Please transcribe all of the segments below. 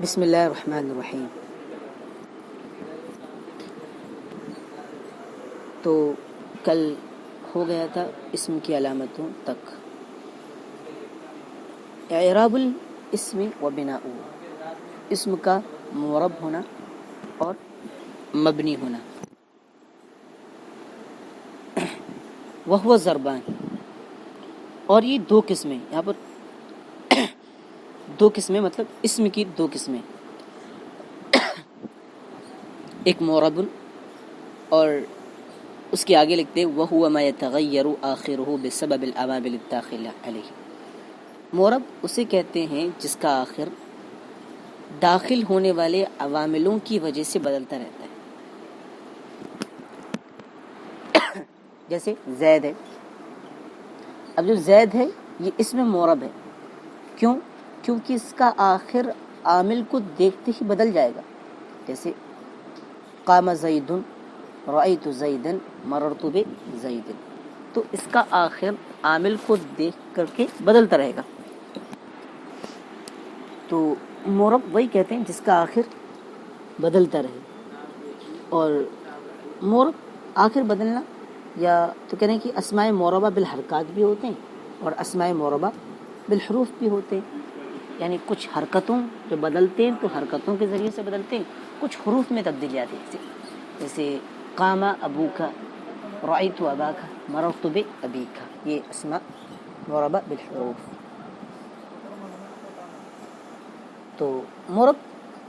بسم اللہ الرحمن الرحیم۔ تو کل ہو گیا تھا اسم کی علامتوں تک، اعراب الاسم و بناؤ، اسم کا معرب ہونا اور مبنی ہونا۔ وہو ضربان، اور یہ دو قسمیں، یہاں پر دو قسمیں، مطلب اسم کی دو قسمیں، ایک معرب اور اس کے آگے لکھتے ہیں وَهُوَ مَا يَتَغَيَّرُ آخِرُهُ بِسَبَبِ الْعَوَامِلِ الدَّاخِلَةِ عَلَيْهِ۔ معرب اسے کہتے ہیں جس کا آخر داخل ہونے والے عواملوں کی وجہ سے بدلتا رہتا ہے۔ جیسے زید ہے، اب جو زید ہے یہ اسم معرب ہے، کیوں؟ کیونکہ اس کا آخر عامل کو دیکھتے ہی بدل جائے گا، جیسے قام زید، رأیت زیدا، مررت بزید، تو اس کا آخر عامل کو دیکھ کر کے بدلتا رہے گا۔ تو معرب وہی کہتے ہیں جس کا آخر بدلتا رہے، اور معرب آخر بدلنا، یا تو کہنے کہ اسماء معربہ بالحرکات بھی ہوتے ہیں اور اسماء معربہ بالحروف بھی ہوتے ہیں، یعنی کچھ حرکتوں جو بدلتے ہیں تو حرکتوں کے ذریعے سے بدلتے ہیں، کچھ حروف میں تبدیلی آتی ہے، جیسے قام ابوک، رأیت اباک، مررت بابیک، یہ اسماء معربہ بالحروف۔ تو معرب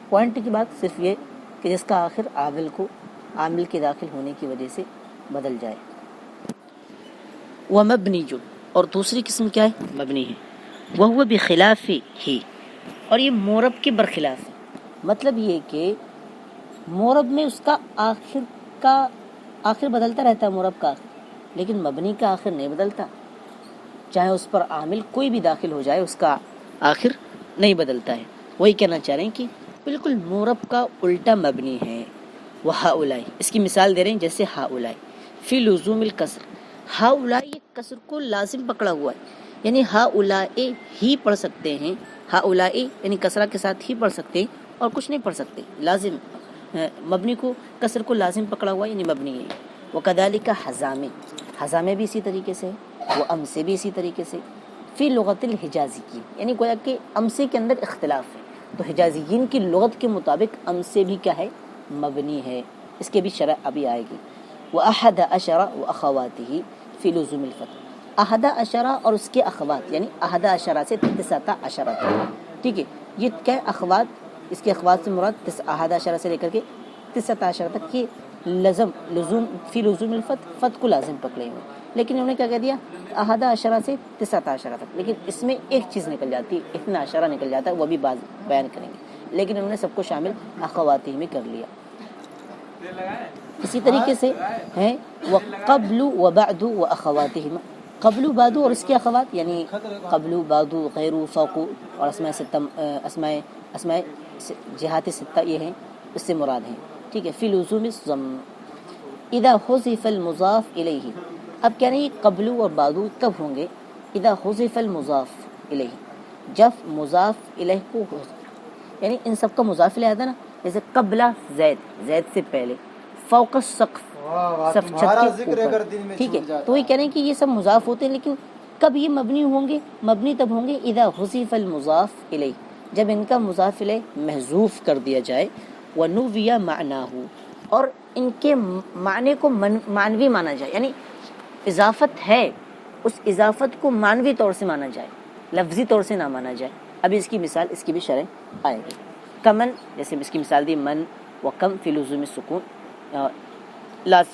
پوائنٹ کی بات صرف یہ کہ جس کا آخر عامل کے داخل ہونے کی وجہ سے بدل جائے۔ ومبنی، اور دوسری قسم کیا ہے؟ مبنی ہے۔ وہو بخلاف ہی، اور یہ معرب کے برخلاف ہے، مطلب یہ کہ معرب میں اس کا آخر بدلتا رہتا ہے، معرب کا آخر، لیکن مبنی کا آخر نہیں بدلتا، چاہے اس پر عامل کوئی بھی داخل ہو جائے اس کا آخر نہیں بدلتا ہے۔ وہی کہنا چاہ رہے ہیں کہ بالکل معرب کا الٹا مبنی ہے۔ وہؤلاء، اس کی مثال دے رہے ہیں، جیسے ہؤلاء فی لزوم الکسر، ہؤلاء یہ کسر کو لازم پکڑا ہوا ہے، یعنی ہؤلاء ہی پڑھ سکتے ہیں، ہؤلاء یعنی کسرہ کے ساتھ ہی پڑھ سکتے ہیں اور کچھ نہیں پڑھ سکتے، لازم مبنی کو کسر کو لازم پکڑا ہوا ہے، یعنی مبنی ہے۔ وکذالک حزامے، حزامے بھی اسی طریقے سے، وہ امسے بھی اسی طریقے سے، فی لغت الحجازیین، یعنی گویا کہ امسے کے اندر اختلاف ہے، تو حجازیین کی لغت کے مطابق امسے بھی کیا ہے؟ مبنی ہے، اس کے بھی شرح ابھی آئے گی۔ وأحد عشر وأخواته فی لزوم الفتح، احد عشرہ اور اس کے اخوات، یعنی احد عشرہ سے 19 عشرہ تک، ٹھیک ہے، یہ کیا ہے؟ اخوات، اس کے اخوات سے مراد احد عشرہ سے لے کر کے 19 عشرہ تک کی لزوم فی لزوم الفتح، فتح کو لازم پکڑے ہوئے، لیکن انہوں نے کیا کہہ دیا؟ احد عشرہ سے 19 عشرہ تک، لیکن اس میں ایک چیز نکل جاتی ہے، 12 عشرہ نکل جاتا ہے، وہ بھی بعض بیان کریں گے، لیکن انہوں نے سب کو شامل اخواتی میں کر لیا۔ اسی طریقے سے ہیں وقبل وبعد واخواتہما، قبل بعد اور اس کے اخوات، یعنی قبل بعد غیر فوق، اور اسماء جہات ستہ یہ ہیں، اس سے مراد ہیں، ٹھیک ہے۔ فی لزوم الضم اذا حذف المضاف الیہ، اب کہہ رہے ہیں قبل اور بعد کب ہوں گے؟ اذا حذف المضاف الیہ، جب مضاف الیہ کو یعنی ان سب کا مضاف الیہ آتا نا، جیسے قبل زید سے پہلے، فوق السقف، سقف چھت کے اوپر، ٹھیک ہے، تو یہ کہہ رہے ہیں کہ یہ سب مضاف ہوتے ہیں، لیکن کب یہ مبنی ہوں گے؟ مبنی تب ہوں گے اذا حذف المضاف الیہ، جب ان کا مضاف الیہ محذوف کر دیا جائے، ونوی معناہ، اور ان کے معنی کو معنوی مانا جائے، یعنی اضافت ہے، اس اضافت کو معنوی طور سے مانا جائے، لفظی طور سے نہ مانا جائے۔ ابھی اس کی مثال، اس کی بھی شرح آئے گی۔ کمن، جیسے اس کی مثال دی من وکم فی لزوم السکون،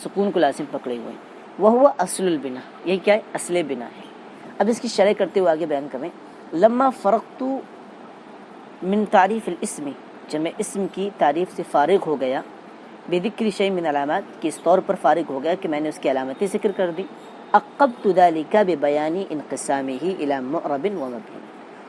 سکون کو لازم پکڑے ہوئے، وہو اصل البنا، یہ کیا ہے؟ اصل بنا ہے۔ اب اس کی شرح کرتے ہوئے آگے بیان کریں، لما فرقت من تعریف الاسم، جب میں اسم کی تعریف سے فارغ ہو گیا، بذکر شیء من علامات، کہ اس طور پر فارغ ہو گیا کہ میں نے اس کی علامتیں ذکر کر دی، عقبت ذلك ببیان انقسامہ الی معرب ومبنی،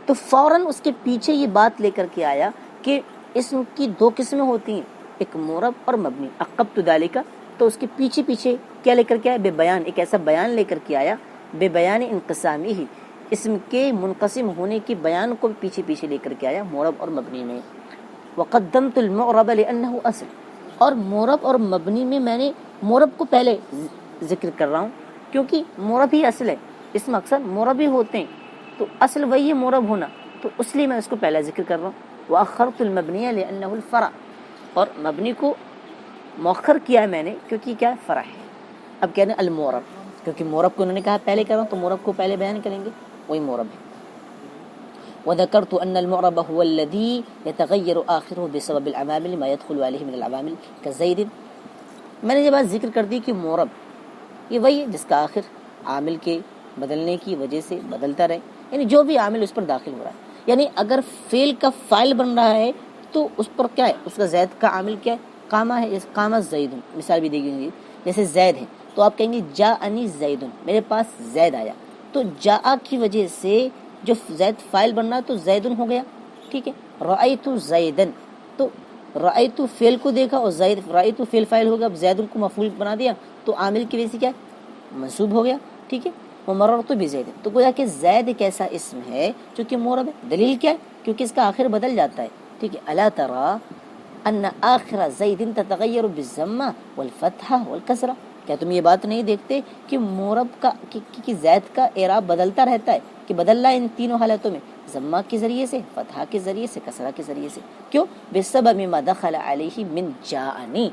تو فوراً اس کے پیچھے یہ بات لے کر کے آیا کہ اسم کی دو قسمیں ہوتی ہیں، ایک معرب اور مبنی۔ عقبت ذلك، تو اس کے پیچھے کیا لے کر کے آیا؟ بے بیان، ایک ایسا بیان لے کر کے آیا، بے بیان انقسامہ، اسم کے منقسم ہونے کی بیان کو پیچھے لے کر کے آیا معرب اور مبنی میں۔ وقدمت المعرب لأنه اصل، اور معرب اور مبنی میں میں نے معرب کو پہلے ذکر کر رہا ہوں کیونکہ معرب ہی اصل ہے، اس میں اکثر معرب ہی ہوتے ہیں، تو اصل وہی ہے معرب ہونا، تو اس لیے میں اس کو پہلا ذکر کر رہا ہوں. وأخرت المبنی لأنه الفرع، اور مبنی کو مؤخر کیا ہے میں نے کیونکہ کیا فرع ہے. اب کہتے ہیں المعرب، کیونکہ معرب کو انہوں نے کہا پہلے کرو تو معرب کو پہلے بیان کریں گے، وہی معرب ہے. وذكرت أن المعرب هو الذي يتغير آخره بسبب العوامل ما يدخل عليه من العوامل كزيد. میں نے یہ بات ذکر کر دی کہ معرب یہ وہی ہے جس کا آخر عامل کے بدلنے کی وجہ سے بدلتا رہے، یعنی جو بھی عامل اس پر داخل ہو رہا ہے. یعنی اگر فعل کا فاعل بن رہا ہے تو اس پر کیا ہے، اس کا زید کا عامل کیا ہے، قامہ ہے. قامہ زید، مثال بھی دیکھیں گے جیسے زید ہے تو آپ کہیں گے جاءنی زید، میرے پاس زید آیا. تو جاء کی وجہ سے جو زید فاعل بن رہا ہے تو زیدن ہو گیا، ٹھیک ہے. رأیت زیدن، تو رأیت فعل کو دیکھا اور زید رأیت فعل فاعل ہو گیا، اب زیدن کو مفعول بنا دیا تو عامل کی وجہ سے کیا ہے، منصوب ہو گیا، ٹھیک ہے. ومررت بزید، تو گویا کہ زید ایک ایسا اسم ہے جو کہ معرب ہے. دلیل کیا ہے، کیونکہ اس کا آخر بدل جاتا ہے، ٹھیک ہے. الا ترى ان آخر زید تتغیر بالضمہ والفتحہ والکسرہ، کیا تم یہ بات نہیں دیکھتے کہ معرب کا کہ زید کا اعراب بدلتا رہتا ہے، کہ بدل رہا ہے ان تینوں حالتوں میں، ضمہ کے ذریعے سے، فتحہ کے ذریعے سے، کسرہ کے ذریعے سے. کیوں؟ بسبب ما دخل علیہ من جاءنی،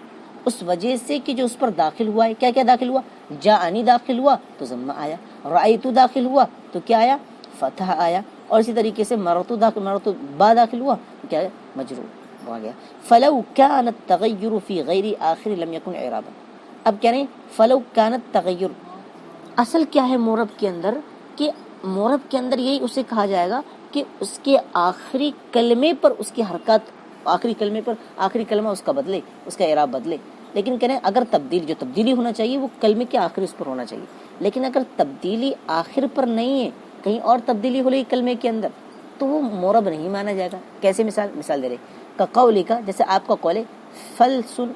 اس وجہ سے کہ جو اس پر داخل ہوا ہے، کیا کیا داخل ہوا، جاءنی داخل ہوا تو ضمہ آیا، رأیت داخل ہوا تو کیا آیا، فتح آیا، اور اسی طریقے سے مررت با داخل ہوا تو کیا ہے، مجرور آ گیا. فلو كان التغیر فی غیر آخر لم یکن اعرابا. اب کہہ رہے ہیں فلو كان التغیر، اصل کیا ہے معرب کے اندر، کہ معرب کے اندر یہی اسے کہا جائے گا کہ اس کے آخری کلمے پر اس کی حرکات، آخری کلمے پر آخری کلمہ اس کا بدلے، اس کا اعراب بدلے. لیکن کہہ رہے ہیں اگر جو تبدیلی ہونا چاہیے وہ کلمے کے آخر اس پر ہونا چاہیے، لیکن اگر تبدیلی آخر پر نہیں ہے، کہیں اور تبدیلی ہو رہی کلمے کے اندر تو وہ معرب نہیں مانا جائے گا. کیسے؟ مثال دے رہے کا قولی کا، جیسے آپ کا قول ہے فلسن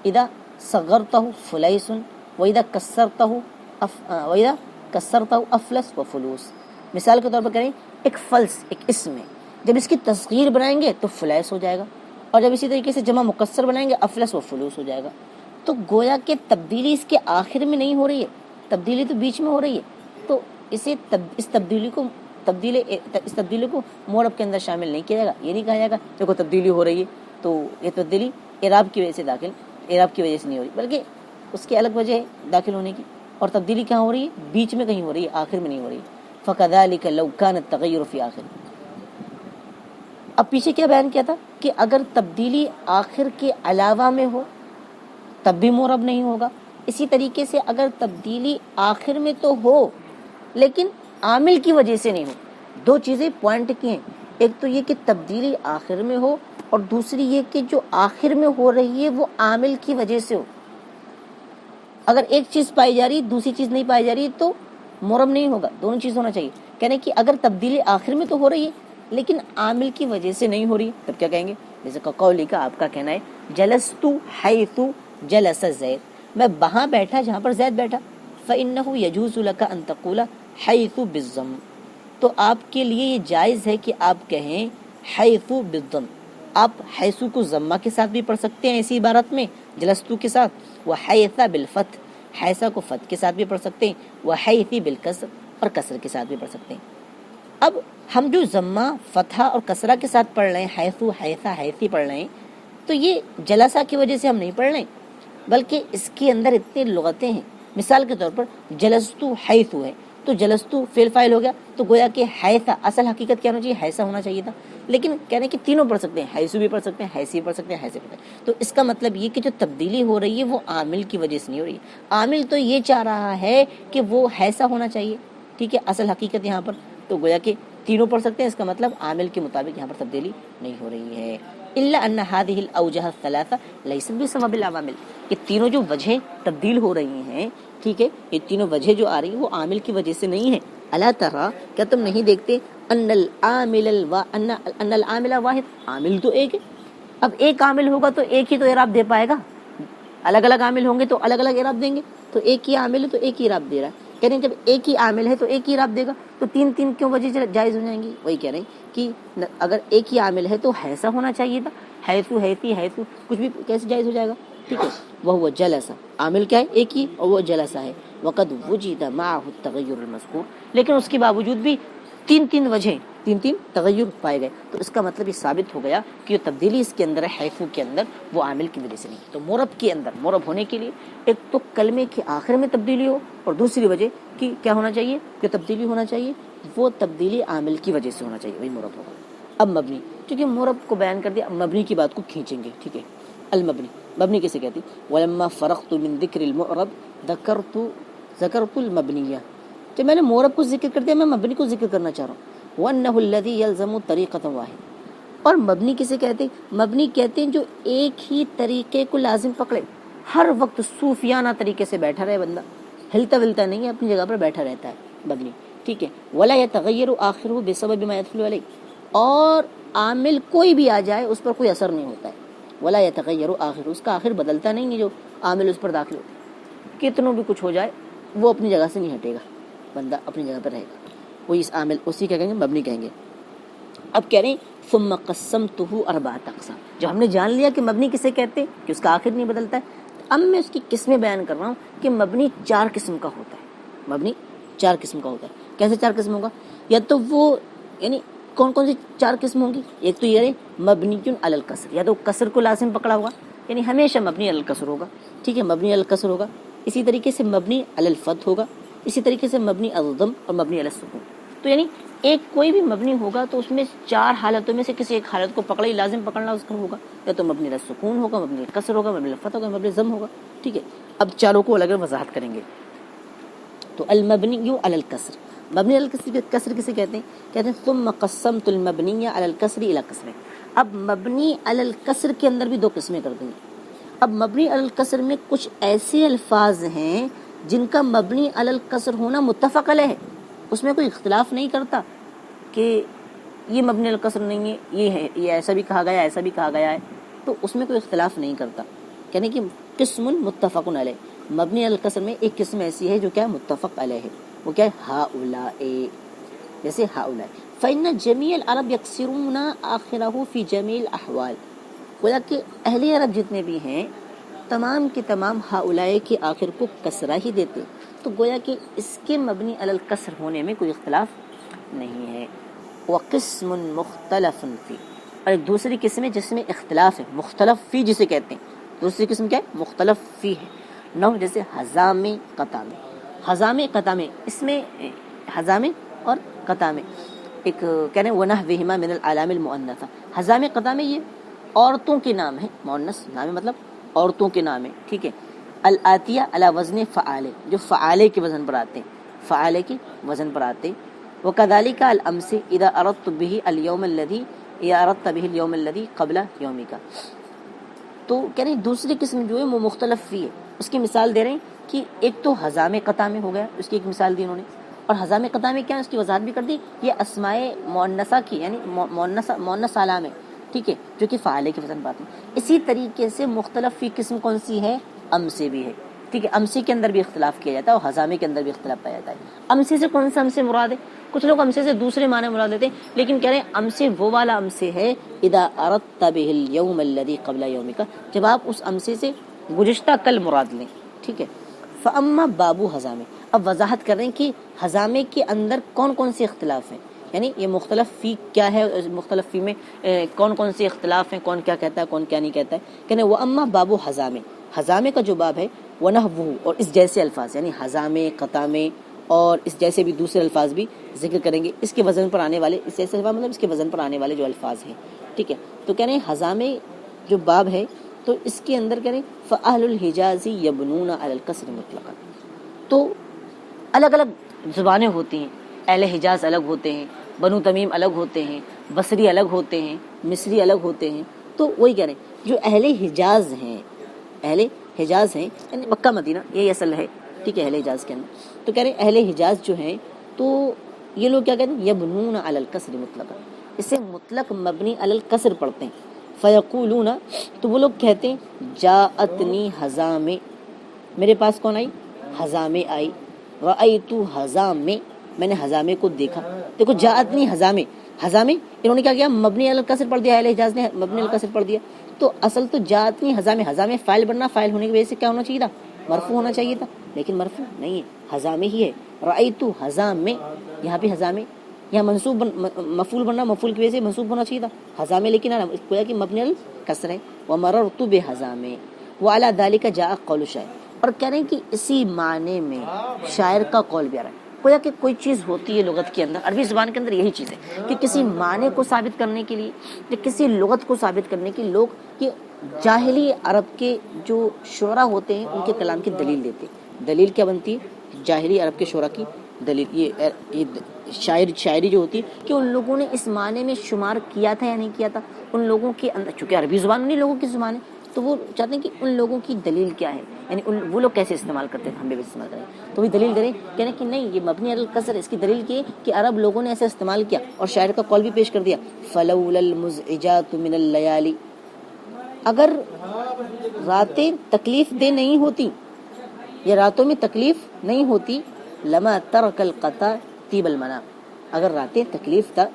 اذا صغرتہ فلیسن واذا کسرتہ افلس و فلوس. مثال کے طور پر کریں ایک فلس ایک اسم ہے، جب اس کی تصغیر بنائیں گے تو فلیس ہو جائے گا، اور جب اسی طریقے سے جمع مکسر بنائیں گے افلس و فلوس ہو جائے گا. تو گویا کہ تبدیلی اس کے آخر میں نہیں ہو رہی ہے، تبدیلی تو بیچ میں ہو رہی ہے، تو اسے اس تبدیلی کو معرب کے اندر شامل نہیں کیا جائے گا. یہ نہیں کہا جائے گا دیکھو تبدیلی ہو رہی ہے تو یہ تبدیلی اعراب کی وجہ سے نہیں ہو رہی، بلکہ اس کی الگ وجہ ہے داخل ہونے کی، اور تبدیلی کہاں ہو رہی ہے، بیچ میں کہیں ہو رہی ہے، آخر میں نہیں ہو رہی. فَكَذَلِكَ لَوْ كَانَ التَّغَيُّرُ فِي آخر. اب پیچھے کیا بیان کیا تھا کہ اگر تبدیلی آخر کے علاوہ میں ہو تب بھی معرب نہیں ہوگا. اسی طریقے سے اگر تبدیلی آخر میں تو ہو لیکن عامل کی وجہ سے نہیں ہو. دو چیزیں پوائنٹ کی ہیں، ایک تو یہ کہ تبدیلی آخر میں ہو، اور دوسری یہ کہ جو آخر میں ہو رہی ہے وہ عامل کی وجہ سے ہو. اگر ایک چیز پائی جا رہی دوسری چیز نہیں پائی جا رہی تو معرب نہیں ہوگا، دونوں چیز ہونا چاہیے. کہنے کہ اگر تبدیلی آخر میں تو ہو رہی ہے لیکن عامل کی وجہ سے نہیں ہو رہی تب کیا کہیں گے؟ جیسے قولی کا آپ کا کہنا ہے جلست حیث جلس زید، میں وہاں بیٹھا جہاں پر زید بیٹھا. فإنه يجوز لك أن تقول حیث بالضم، تو آپ کے لیے یہ جائز ہے کہ آپ کہیں حیث بالضم. آپ حیث کو ضمہ کے ساتھ بھی پڑھ سکتے ہیں اسی عبارت میں جلستو کے ساتھ، وحیث بالفتح، حیثہ کو فتح کے ساتھ بھی پڑھ سکتے ہیں، وحیثی بالکسر، اور کسر کے ساتھ بھی پڑھ سکتے ہیں. اب ہم جو ضمہ فتحہ اور کسرہ کے ساتھ پڑھ رہے ہیں، حیثو حیثہ حیثی پڑھ رہے ہیں، تو یہ جلسہ کی وجہ سے ہم نہیں پڑھ رہے ہیں، بلکہ اس کے اندر اتنی لغتیں ہیں. مثال کے طور پر جلستو حیثو ہے تو جلستو فعل فاعل ہو گیا، تو گویا کہ حیثہ اصل حقیقت کیا ہونا چاہیے، حیثہ ہونا چاہیے تھا، لیکن کہنے کہ تینوں پڑھ سکتے ہیں، حیثو بھی پڑھ سکتے ہیں، حیثی بھی پڑھ سکتے ہیں، حیثی پڑھ سکتے ہیں. تو اس کا مطلب یہ کہ جو تبدیلی ہو رہی ہے وہ عامل کی وجہ سے نہیں ہو رہی ہے. عامل تو یہ چاہ رہا ہے کہ وہ حیثہ ہونا چاہیے، ٹھیک ہے، اصل حقیقت یہاں پر، تو گویا کہ تینوں پڑھ سکتے ہیں. اس کا مطلب عامل کے مطابق یہاں پر تبدیلی نہیں ہو رہی ہے. الا ان هذه الاوجه الثلاثه ليست بسبب العوامل، یہ تینوں جو وجہیں تبدیل ہو رہی ہیں، ٹھیک ہے، یہ تینوں وجہ جو آ رہی ہیں وہ عامل کی وجہ سے نہیں ہے. الا ترى، کیا تم نہیں دیکھتے ان العامل واحد، عامل تو ایک ہے. اب ایک عامل ہوگا تو ایک ہی تو اعراب دے پائے گا، الگ الگ عامل ہوں گے تو الگ الگ اعراب دیں گے، تو ایک ہی عامل ہے تو ایک ہی اعراب دے رہا ہے. کہہ رہے ہیں جب ایک ہی عامل ہے تو ایک ہی اعراب دے گا، تو تین تین کیوں وجہ جائز ہو جائیں گی؟ وہی کہہ رہے ہیں کہ اگر ایک ہی عامل ہے تو ایسا ہونا چاہیے تھا، حیثو حیثی حیثو کچھ بھی کیسے جائز ہو جائے گا؟ ٹھیک ہے، وہ جلسہ عامل کیا ہے؟ ایک ہی، اور وہ جلسہ ہے، وقد وجد معه التغیر المذکور، لیکن اس کے باوجود بھی تین تین وجہیں، تین تین تغیر پائے گئے، تو اس کا مطلب یہ ثابت ہو گیا کہ یہ تبدیلی اس کے اندر ہے حیثو کے اندر، وہ عامل کی وجہ سے نہیں۔ تو معرب کے اندر معرب ہونے کے لیے ایک تو کلمے کے آخر میں تبدیلی ہو، اور دوسری وجہ کہ کیا ہونا چاہیے؟ کہ تبدیلی ہونا چاہیے وہ تبدیلی عامل کی وجہ سے ہونا چاہیے، وہی معرب ہوگا۔ اب مبنی، چونکہ معرب کو بیان کر دیا، اب مبنی کی بات کو کھینچیں گے، ٹھیک ہے۔ المبنی، مبنی کسے کہتی؟ ولما فرغت من ذکر المعرب ذکرت المبنیہ، جب میں نے معرب کو ذکر کر دیا میں مبنی کو ذکر کرنا چاہ رہا ہوں۔ وانہ الذی یلزم طریقۃ واحد، اور مبنی کسے کہتے ہیں؟ مبنی کہتے ہیں جو ایک ہی طریقے کو لازم پکڑے، ہر وقت صوفیانہ طریقے سے بیٹھا رہے بندہ، ہلتا ولتا نہیں ہے، اپنی جگہ پر بیٹھا رہتا ہے مبنی، ٹھیک ہے۔ ولا یتغیر آخرہ بسبب ما يدخل علیہ، اور عامل کوئی بھی آ جائے اس پر کوئی اثر نہیں ہوتا ہے۔ ولا یتغیر آخرہ، اس کا آخر بدلتا نہیں ہے جو عامل اس پر داخل ہوتا ہے، کتنوں بھی کچھ ہو جائے وہ اپنی جگہ سے نہیں ہٹے گا، بندہ اپنی جگہ پر رہے گا، وہی اس عامل، اسی کیا کہیں گے؟ مبنی کہیں گے۔ اب کہہ رہے ہیں ثم قسمتہ اربعۃ اقسام، جب ہم نے جان لیا کہ مبنی کسے کہتے ہیں کہ اس کا آخر نہیں بدلتا ہے، اب میں اس کی قسمیں بیان کر رہا ہوں کہ مبنی چار قسم کا ہوتا ہے، مبنی چار قسم کا ہوتا ہے۔ کیسے چار قسم ہوگا؟ یا تو وہ یعنی کون کون سی چار قسم ہوں گی؟ ایک تو یہ ہے مبنی علی الکسر، یا تو کسر کو لازم پکڑا ہوگا، یعنی ہمیشہ مبنی علی الکسر ہوگا، ٹھیک ہے، مبنی علی الکسر ہوگا۔ اسی طریقے سے مبنی علی الفتح ہوگا، اسی طریقے سے مبنی علی الضم اور مبنی علی السکون۔ تو یعنی ایک کوئی بھی مبنی ہوگا تو اس میں چار حالتوں میں سے کسی ایک حالت کو پکڑا ہی لازم پکڑنا اس کا ہوگا، یا تو مبنی علی السکون ہوگا، مبنی علی الکسر ہوگا، مبنی علی الفتح ہوگا، مبنی علی الضم ہوگا، ٹھیک ہے۔ اب چاروں کو الگ الگ وضاحت کریں گے۔ تو المبنی علی الکسر، مبنی علی الکسر کسے کہتے ہیں؟ کہتے ہیں ثم قسمت المبنی علی الکسر الی قسمین۔ اب مبنی علی الکسر کے اندر بھی دو قسمیں کر دیں گے۔ اب مبنی علی الکسر میں کچھ ایسے الفاظ ہیں جن کا مبنی علی الکسر ہونا متفق علیہ ہے، اس میں کوئی اختلاف نہیں کرتا کہ یہ مبنی علی الکسر نہیں ہے، یہ ہے، یہ ایسا بھی کہا گیا، ایسا بھی کہا گیا ہے، تو اس میں کوئی اختلاف نہیں کرتا، یعنی کہ قسم متفق علیہ۔ مبنی علی الکسر میں ایک قسم ایسی ہے جو کیا متفق علیہ ہے، وہ کیا ہے؟ ہؤلاء، جیسے ہؤلاء، فإن جمیع العرب یکسرون آخرہ فی جمیع الاحوال، گویا کہ اہل عرب جتنے بھی ہیں تمام کے تمام ہؤلاء کے آخر کو کسرہ ہی دیتے، تو گویا کہ اس کے مبنی علی الکسر ہونے میں کوئی اختلاف نہیں ہے۔ وقسم مختلف فی، اور ایک دوسری قسم ہے جس میں اختلاف ہے، مختلف فی جسے کہتے ہیں، دوسری قسم کیا ہے؟ مختلف فی ہے، نو جیسے حزام قطام، حزام قطام، اس میں حزام اور قطام ایک کہہ رہے ہیں ونحوہما من العلام المؤنثہ، حزام قطام یہ عورتوں کے نام ہے، مؤنث نام ہے مطلب عورتوں کے نام ہے، ٹھیک ہے۔ الآتیہ علی وزن فعالے، جو فعالے کے وزن پر آتے ہیں، فعالے کے وزن پر آتے ہیں۔ وکذالک الامس اذا اردت به اليوم الذي یا اردت به اليوم الذي قبل یومک، تو کہہ رہے ہیں دوسری قسم جو ہے وہ مختلف فی ہے، اس کی مثال دے رہے ہیں کہ ایک تو حزام قطام ہو گیا، اس کی ایک مثال دی انہوں نے، اور حزام قطام کیا ہے اس کی وضاحت بھی کر دی، یہ اسماء مؤنثہ کی یعنی مؤنث علام ہے، ٹھیک ہے، جو کہ فعالے کے وزن پاتے ہیں۔ اسی طریقے سے مختلف فی قسم کون سی ہے؟ امسے بھی ہے، ٹھیک ہے، امسے کے اندر بھی اختلاف کیا جاتا ہے اور حزامے کے اندر بھی اختلاف پایا جاتا ہے۔ امسے سے کون سا امسے مراد ہے؟ کچھ لوگ امسے سے دوسرے معنی مراد لیتے ہیں، لیکن کہہ رہے ہیں امسے وہ والا امسے ہے اذا اردت به اليوم الذي قبل یومک، جب آپ اس امسے سے گزشتہ کل مراد لیں، ٹھیک ہے۔ فاما بابو حزامے، اب وضاحت کر رہے ہیں کہ حزامے کے اندر کون کون سے اختلاف ہیں، یعنی یہ مختلف فی کیا ہے، مختلف فی میں کون کون سے اختلاف ہیں، کون کیا کہتا ہے کون کیا نہیں کہتا ہے، کہنے واما بابو حزامے، حزامے کا جو باب ہے ونحوہ، اور اس جیسے الفاظ یعنی حزامے قطامے اور اس جیسے بھی دوسرے الفاظ بھی ذکر کریں گے، اس کے وزن پر آنے والے، اس جیسے الفاظ مطلب اس کے وزن پر آنے والے جو الفاظ ہیں، ٹھیک ہے۔ تو کہہ رہے ہیں حزامے جو باب ہے تو اس کے اندر کہہ رہے ہیں فاہل الحجاز یبنون علی الکسر مطلقا، تو الگ الگ زبانیں ہوتی ہیں، اہل حجاز الگ ہوتے ہیں، بنو تمیم الگ ہوتے ہیں، بصری الگ ہوتے ہیں، مصری الگ ہوتے ہیں، تو وہی کہہ رہے ہیں جو اہل حجاز ہیں، اہل حجاز ہیں یعنی مکہ مدینہ یہی اصل ہے، ٹھیک ہے، اہل حجاز کے اندر، تو کہہ رہے ہیں اہل حجاز جو ہیں تو یہ لوگ کیا کہتے ہیں یبنون علی الکسر مطلقا، اسے مطلق مبنی علی الکسر پڑھتے ہیں۔ فیقولون، تو وہ لوگ کہتے ہیں جاءتنی حزامے، میرے پاس کون آئی؟ حزامے آئی، رأیت حزام، میں نے حزامے کو دیکھا. دیکھو جاءتنی حزامے، حزامے انہوں نے کیا کیا؟ مبنی علی الکسر پڑھ دیا، اہل حجاز نے مبنی علی الکسر پڑھ دیا. تو اصل تو جاءتنی حزامے، حزامے فاعل بننا، فاعل ہونے کی وجہ سے کیا ہونا چاہیے تھا؟ مرفوع ہونا چاہیے تھا، لیکن مرفوع نہیں ہے، حزامے ہی ہے. رأیت حزامے، یہاں پہ حزامے، یہاں منصوب مفعول بننا، مفعول کی وجہ سے منصوب ہونا چاہیے تھا حزامے، لیکن گویا کہ مبنی علی الکسر ہے. ومررت بحزامے وعلی ذلک جاء قول الشاعر. اور کہہ رہے ہیں کہ اسی معنی میں شاعر کا قول بھی آ رہا ہے. گویا کہ کوئی چیز ہوتی ہے لغت کے اندر، عربی زبان کے اندر یہی چیز ہے کہ کسی معنی کو ثابت کرنے کے لیے یا کسی لغت کو ثابت کرنے کے لیے لوگ کہ جاہلی عرب کے جو شعراء ہوتے ہیں ان کے کلام کی دلیل دیتے ہیں. دلیل کیا بنتی ہے؟ جاہلی عرب کے شعراء کی دلیل. یہ شاعری جو ہوتی ہے کہ ان لوگوں نے اس معنی میں شمار کیا تھا یا نہیں کیا تھا. ان لوگوں کے اندر چونکہ عربی زبان انہیں لوگوں کی زبان ہے تو وہ چاہتے ہیں کہ ان لوگوں کی دلیل کیا ہے، یعنی وہ لوگ کیسے استعمال کرتے ہیں، ہم بھی استعمال کریں تو بھی دلیل کریں. کہنے کہ نہیں یہ مبنی علی الکسر، اس کی دلیل کی کہ عرب لوگوں نے ایسے استعمال کیا. اور شاعر کا قول بھی پیش کر دیا، فلولا المزعجات من اللیالی، اگر راتیں تکلیف دہ نہیں ہوتی یا راتوں میں تکلیف نہیں ہوتی، لما ترک القطع طیب المنام، اگر راتیں تکلیف دہ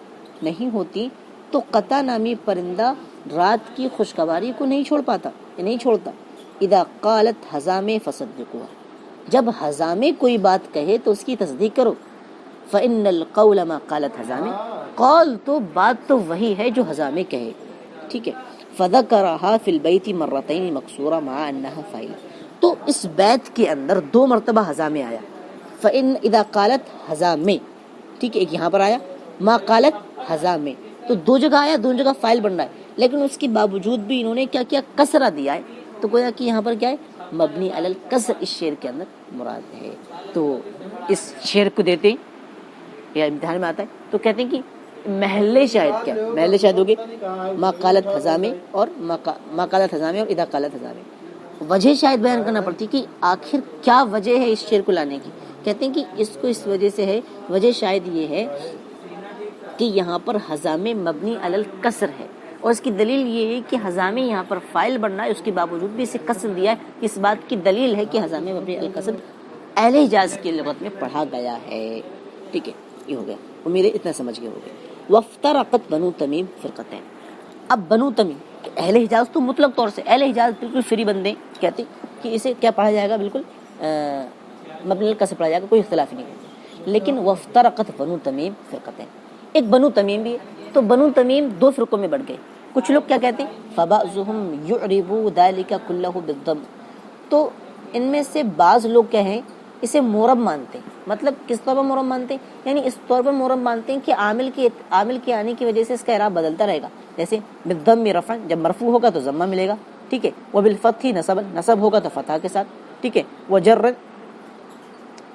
نہیں ہوتی تو قطع نامی پرندہ رات کی خوشگواری کو نہیں چھوڑ پاتا، نہیں چھوڑتا. اذا قالت حزامے فصدقوها، جب حزامے کوئی بات کہے تو اس کی تصدیق کرو. فإن القول ما قالت حزامے، قول تو بات تو وہی ہے جو حزامے کہے. ٹھیک ہے. فذكرها في البيت مرتين مكسورة مع انها فاعلة، تو اس بیت کے اندر 2 مرتبہ حزامے آیا. فإن اذا قالت حزامے، ٹھیک ہے، ایک یہاں پر آیا ما قالت حزامے، تو 2 جگہ آیا، 2 جگہ فاعل بن رہا ہے، لیکن اس کے باوجود بھی انہوں نے کیا کیا؟ کسرہ دیا ہے. تو گویا کہ یہاں پر کیا ہے؟ مبنی علی الکسر اس شعر کے اندر مراد ہے. تو اس شعر کو دیتے ہیں یا امتحان میں آتا ہے تو کہتے ہیں کہ محل شاہد کیا؟ محل شاہد ہوگی ما قالت حزامے اور ما قالت حزامے اور اذا قالت حزامے. وجہ شاہد بیان کرنا پڑتی کہ آخر کیا وجہ ہے اس شعر کو لانے کی. کہتے ہیں کہ اس کو اس وجہ سے ہے، وجہ شاہد یہ ہے کہ یہاں پر حزامے مبنی علی الکسر ہے، اور اس کی دلیل یہ ہے کہ حزامے یہاں پر فاعل بن رہا ہے، اس کے باوجود بھی اسے کسر دیا ہے. اس بات کی دلیل ہے کہ حزامے مبنی علی الکسر اہل حجاز کی لغت میں پڑھا گیا ہے. ٹھیک ہے، یہ ہو گیا. امید ہے اتنا سمجھ گئے ہوگے. وافترقت بنو تمیم فرقتین. اب بنو تمیم اہل حجاز تو مطلق طور سے اہل حجاز بالکل فری بندے کہتے کہ اسے کیا پڑھا جائے گا؟ بالکل مبنی الکسر پڑھا جائے گا، کوئی اختلاف نہیں. لیکن وافترقت بنو تمیم فرقتین، ایک بنو تمیم بھی ہے، تو بنو تمیم 2 فرقوں میں بڑھ گئے. کچھ لوگ کیا کہتے ہیں؟ فبعضهم يعرب ذلك كله بالضم، تو ان میں سے بعض لوگ کیا ہیں اسے مورب مانتے ہیں. مطلب کس طور پر مورب مانتے ہیں؟ یعنی اس طور پر مورب مانتے ہیں کہ عامل کے آنے کی وجہ سے اس کا اعراب بدلتا رہے گا. جیسے بالضم رفعا، جب مرفوع ہوگا تو ضمہ ملے گا، ٹھیک ہے. وبالفتح نصبا، نصب ہوگا تو فتح کے ساتھ، ٹھیک ہے. وجر،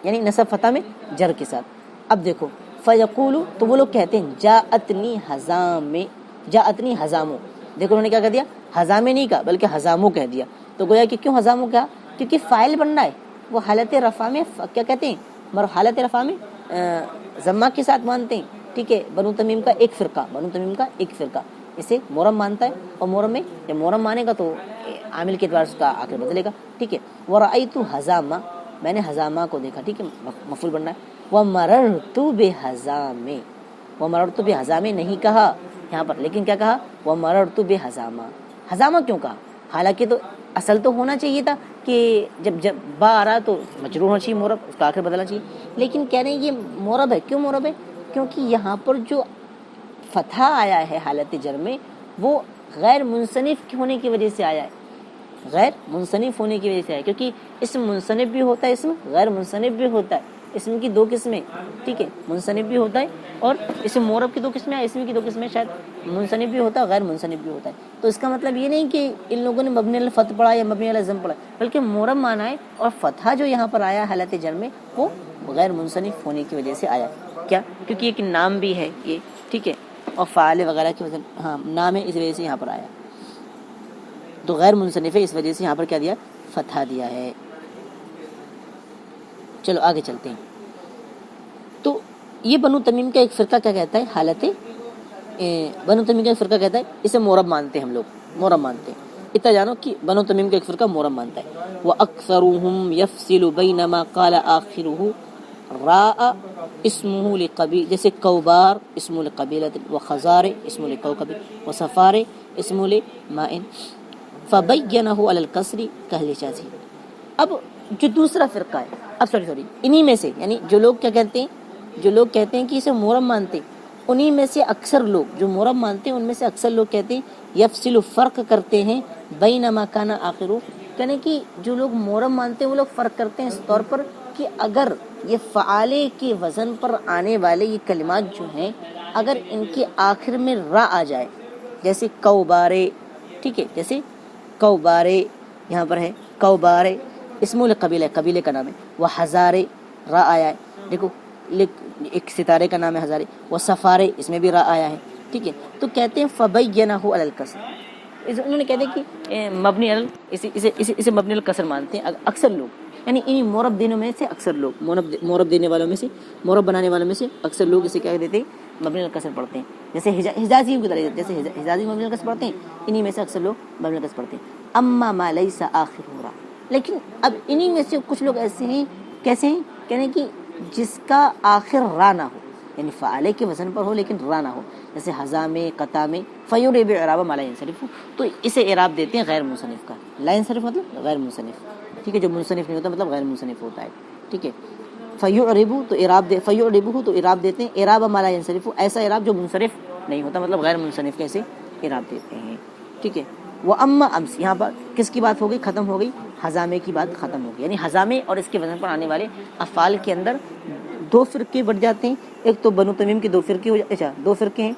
یعنی نصب فتح میں جر کے ساتھ. اب دیکھو فیقول، تو وہ لوگ کہتے ہیں جاءتنی حزامے، جاءتنی حزامو. دیکھو انہوں نے کیا کہہ دیا؟ حزامے نہیں کہا بلکہ حزامو کہہ دیا. تو گویا کہ کیوں حزامو کہا؟ کیونکہ فاعل بننا ہے. وہ حالت رفع میں کیا کہتے ہیں؟ حالت رفع میں ضمہ کے ساتھ مانتے ہیں. ٹھیک ہے. بنو تمیم کا ایک فرقہ، بنو تمیم کا ایک فرقہ اسے مورم مانتا ہے، اور مورم میں جب مورم مانے گا تو عامل کے اعتبار سے اس کا آخر بدلے گا. ٹھیک ہے. ورأیت حزامہ، میں نے حزامہ کو دیکھا، ٹھیک ہے، مفعول بننا ہے. ومررت بحزامے، ومررت بحزامے نہیں کہا یہاں پر، لیکن کیا کہا؟ ومررت بحزامہ. حزامہ کیوں کہا؟ حالانکہ تو اصل تو ہونا چاہیے تھا کہ جب با آ رہا تو مجرور ہونا چاہیے، مورب، اس کا آخر بدلنا چاہیے. لیکن کہہ رہے ہیں یہ مورب ہے. کیوں مورب ہے؟ کیونکہ یہاں پر جو فتح آیا ہے حالت جر میں وہ غیر منصنف ہونے کی وجہ سے آیا ہے، غیر منصنف ہونے کی وجہ سے آیا ہے. کیونکہ اسم منصنف بھی ہوتا ہے، اسم غیر منصنف بھی ہوتا ہے. اسم کی 2 قسمیں، ٹھیک ہے، منصنف بھی ہوتا ہے اور اسم مورب کی 2 قسمیں، اسم کی 2 قسمیں، شاید منصنف بھی ہوتا ہے غیر منصنف بھی ہوتا ہے. تو اس کا مطلب یہ نہیں کہ ان لوگوں نے مبنی علی فتح پڑھا یا مبنی علی ضم پڑھا، بلکہ مورب مانا ہے، اور فتح جو یہاں پر آیا حالت جر میں وہ غیر منصنف ہونے کی وجہ سے آیا. کیا؟ کیونکہ ایک نام بھی ہے یہ، ٹھیک ہے، اور فاعل وغیرہ کی وجہ، ہاں نام ہے، اس وجہ سے یہاں پر آیا. تو غیر منصنف ہے، اس وجہ سے یہاں پر کیا دیا؟ فتح دیا ہے. چلو آگے چلتے ہیں. تو یہ بنو تمیم کا ایک فرقہ کیا کہتا ہے؟ حالت بنو تمیم کا ایک فرقہ کہتا ہے اسے مورب مانتے ہیں، ہم لوگ مورب مانتے ہیں. اتنا جانو کہ بنو تمیم کا ایک فرقہ مورب مانتا ہے. وَأَكْثَرُهُمْ يَفْصِلُ بَيْنَ مَا قَالَ آخِرُهُ راء اسمه لقبیل، جیسے کوبار اسم لقبیلۃ، وخزار اسم لکوکب، وصفار اسم لماء، فبینہ علی الکسر کاہل حجاز۔ اب جو دوسرا فرقہ ہے، اب سوری انہی میں سے، یعنی جو لوگ کیا کہتے ہیں، جو لوگ کہتے ہیں کہ اسے محرم مانتے ہیں، انہی میں سے اکثر لوگ جو محرم مانتے ہیں ان میں سے اکثر لوگ کہتے ہیں یفصل، فرق کرتے ہیں بین ما کان آخرہ، یعنی کہ جو لوگ محرم مانتے ہیں وہ لوگ فرق کرتے ہیں اس طور پر کہ اگر یہ فعالے کے وزن پر آنے والے یہ کلمات جو ہیں اگر ان کے آخر میں را آ جائے، جیسے کوبارے، ٹھیک ہے، جیسے کوبارے یہاں پر ہے، کوبارے اسم القبیلہ، قبیلے کا نام ہے، وہ ہزارے را آیا ہے، دیکھو ایک ستارے کا نام ہے ہزارے، وہ سفارے اس میں بھی را آیا ہے، ٹھیک ہے، تو کہتے ہیں فبینہ علی الکسر، انہوں نے کہتے ہیں کہ مبنی اسے مبنی الکسر مانتے ہیں اکثر لوگ، یعنی انہی مورب دینے میں سے اکثر لوگ، مورب دینے والوں میں سے، مورب بنانے والوں میں سے اکثر لوگ اسے کیا دیتے ہیں مبنی الکسر پڑھتے ہیں، جیسے حجازیوں کی طرح، جیسے حجازی مبنی الکسر پڑھتے ہیں، انہی میں سے اکثر لوگ مبنی الکسر پڑھتے ہیں۔ اما ما لیس آخرہ را، لیکن اب انہی میں سے کچھ لوگ ایسے ہیں، کیسے ہیں، کہنے کہ جس کا آخر را نہ ہو، یعنی فعالے کے وزن پر ہو لیکن را نہ ہو، جیسے حزامے، قطامے، فیعرب اعراب ما لا ینصرف، تو اسے اعراب دیتے ہیں غیر منصرف کا، لا ینصرف مطلب غیر منصرف، ٹھیک ہے، جو منصرف نہیں ہوتا مطلب غیر منصرف ہوتا ہے، ٹھیک ہے، فیعرب تو اعراب دے، فیعربہ تو اعراب دیتے ہیں اعراب ما لا ینصرف، ایسا اعراب جو منصرف نہیں ہوتا مطلب غیر منصرف کیسے اعراب دیتے ہیں، ٹھیک ہے۔ وہ اما امس، یہاں پر کس کی بات ہو گئی، ختم ہو گئی، حزامے کی بات ختم ہو گئی، یعنی حزامے اور اس کے وزن پر آنے والے افعال کے اندر دو فرقے بڑھ جاتے ہیں، ایک تو بنو تمیم کے دو فرقے ہو جاتے، اچھا دو فرقے ہیں،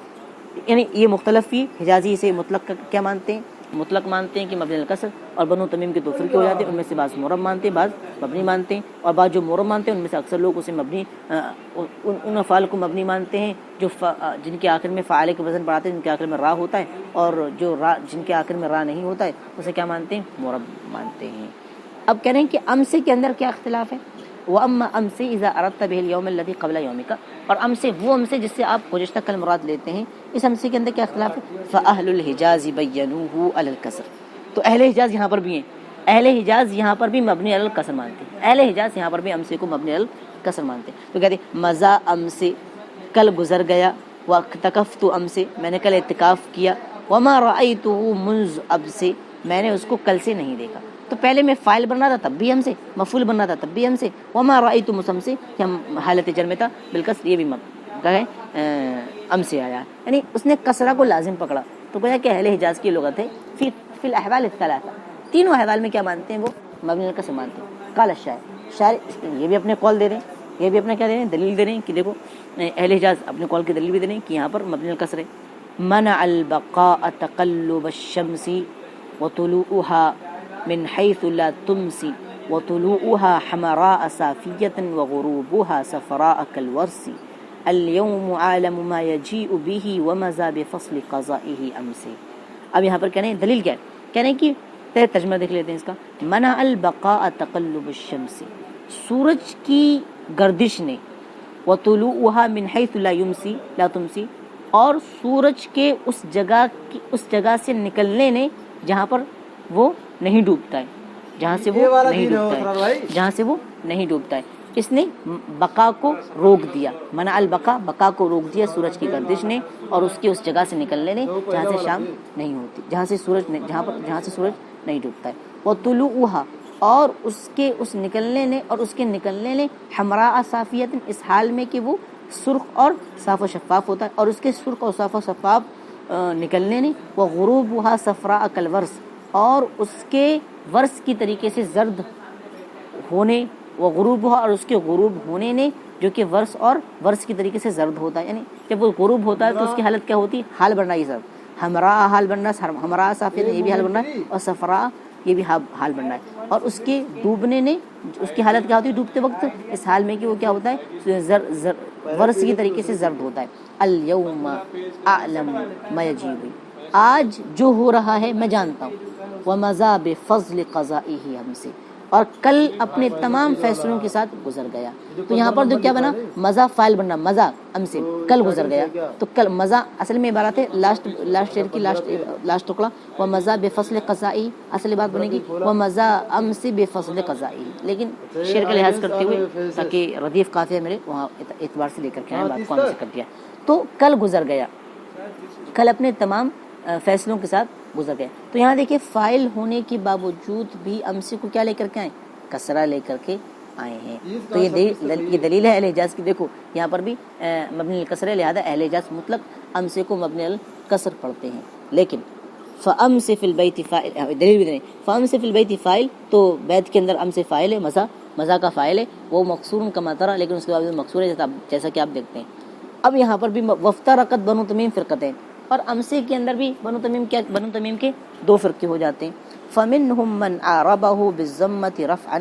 یعنی یہ مختلف ہی، حجازی اسے مطلق کا کیا مانتے ہیں، مطلق مانتے ہیں کہ مبنی الکسر، اور بنو تمیم کے دو فرقے ہو جاتے ہیں، ان میں سے بعض محرم مانتے ہیں، بعض مبنی مانتے ہیں، اور بعض جو محرم مانتے ہیں ان میں سے اکثر لوگ اسے مبنی ان افعال کو مبنی مانتے ہیں جو جن کے آخر میں فعالے کے وزن پر آتے ہیں، جن کے آخر میں را ہوتا ہے، اور جو را جن کے آخر میں را نہیں ہوتا ہے اسے کیا مانتے ہیں، محرم مانتے ہیں۔ اب کہہ رہے ہیں کہ امسے کے اندر کیا اختلاف ہے، وَأَمَّا أَمْسِ إِذَا أَرَدْتَ بِهِ الْيَوْمَ الَّذِي قَبْلَ يَوْمِكَ، اور امسے وہ امسے جس سے آپ گزشتہ کل مراد لیتے ہیں، اس امسے کے اندر کیا اختلاف ہے، فَأَهْلُ الْحِجَازِ بَيَّنُوهُ عَلَى الْكَسْرِ، تو اہل حجاز یہاں پر بھی ہیں، اہل حجاز یہاں پر بھی مبنی علی الکسر مانتے ہیں، اہل حجاز یہاں پر بھی امسے کو مبنی علی الکسر مانتے ہیں، تو کہتے ہیں مزا امسے، کل گزر گیا، وَاعْتَكَفْتُ امسے، میں نے کل اعتکاف کیا، وَمَا رَأَيْتُهُ مُنذ امسے، میں نے اس کو کل سے نہیں دیکھا، تو پہلے میں فاعل بننا تھا تب بھی ہم سے، مفعول بننا تھا تب بھی ہم سے، وما رأیت مسم سے کہ ہم حالت جر میں تھا بالکسر، یہ بھی کہے ام سے آیا، یعنی اس نے کسرہ کو لازم پکڑا، تو گویا کہ اہل حجاز کی لغت ہے فی الاحوال الثلاثہ، تینوں احوال میں کیا مانتے ہیں وہ مبنی الکسر مانتے ہیں۔ قال الشاعر، شاعر یہ بھی اپنے قول دے رہے ہیں، یہ بھی اپنا کیا دے رہے ہیں، دلیل دے رہے ہیں کہ دیکھو اہل حجاز اپنے قول کی دلیل بھی دے رہے ہیں کہ یہاں پر مبنی الکسر ہے۔ منع البقاء تقلب الشمس وطلوعها من حيث لا تمسي وطلوعها حمراء صافية وغروبها صفراء كالورس اليوم عالم ما يجيء به ومزا بفصل قضائه امسي۔ اب یہاں پر کہنے ہیں دلیل کیا ہے، کہنے ہیں کہ ترجمہ دیکھ لیتے ہیں اس کا، منع البقاء تقلب الشمس، سورج کی گردش نے، وطلوعها من حيث لا تمسي، اور سورج کے اس جگہ سے نکلنے نے جہاں پر وہ نہیں ڈوبتا ہے، جہاں سے وہ نہیں ڈوبتا ہے، جہاں سے وہ نہیں ڈوبتا ہے، اس نے بقا کو روک دیا، منع البقا، بقا کو روک دیا سورج کی گردش نے، اور اس کے اس جگہ سے نکلنے نے جہاں سے شام نہیں ہوتی، جہاں سے سورج نہیں ڈوبتا ہے، وطلوعها، اور اس کے اس نکلنے نے، اور اس کے نکلنے نے حمراء صافیت، اس حال میں کہ وہ سرخ اور صاف و شفاف ہوتا ہے، اور اس کے سرخ اور صاف و شفاف نکلنے نے، وغروبها صفراء کالورس، اور اس کے ورس کی طریقے سے زرد ہونے، وغروبها، اور اس کے غروب ہونے نے جو کہ ورس کی طریقے سے زرد ہوتا ہے، یعنی جب وہ غروب ہوتا ہے تو اس کی حالت کیا ہوتی ہے، حال بننا، یہ سب حمراء حال بننا، حمراء صافیت یہ بھی حال بننا ہے، اور صفراء یہ بھی حال بننا ہے، اور اس کے ڈوبنے نے اس کی حالت کیا ہوتی ہے ڈوبتے وقت، اس حال میں کہ وہ کیا ہوتا ہے ورس کی طریقے سے زرد ہوتا ہے۔ الیوم اعلم ما یجیب، آج جو ہو رہا ہے میں جانتا ہوں، ومزا بفضل قضائه ہم سے، اور کل اپنے تمام فیصلوں کے ساتھ گزر گیا. تو یہاں پر جو کیا بنا, مزہ فاعل بننا, مزہ ام سے کل گزر گیا. تو کل مزہ اصل میں عبارت ہے لاسٹ شعر کی لاسٹ ٹکڑا, وہ مزہ بے فصل قضائی, اصل بات بنے گی وہ مزہ ام سے بے فصل قضائی, لیکن شعر کا لحاظ کرتے ہوئے تاکہ ردیف قافیہ میرے وہاں اعتبار سے لے کر کے آئے, بات کو ہم سے کر دیا. تو کل گزر گیا, کل اپنے تمام فیصلوں کے ساتھ گزر گیا. تو یہاں دیکھیں فاعل ہونے کے باوجود بھی امسی کو کیا لے کر کے آئے, کسرہ لے کر کے آئے ہیں. تو یہ دلیل ہے اہل حجاز کی. دیکھو یہاں پر بھی مبنی الکسر, لہذا اہل حجاز مطلق امسے کو مبنی الکسر پڑھتے ہیں. لیکن فامسک فی البیت فاعل, دلیل بھی نہیں, فامسک فی البیت فاعل, تو بیت کے اندر امسے فاعل ہے, مزہ کا فاعل ہے, وہ مکسور کما ترا, لیکن اس کے بعد مکسور ہے جیسا کہ آپ دیکھتے ہیں. اب یہاں پر بھی وفترقت بنو تمیم فرقتین, اور امسے کے اندر بھی بنو تمیم کے دو فرقے ہو جاتے ہیں. فمنہم من اعربہ بالضمۃ رفعا,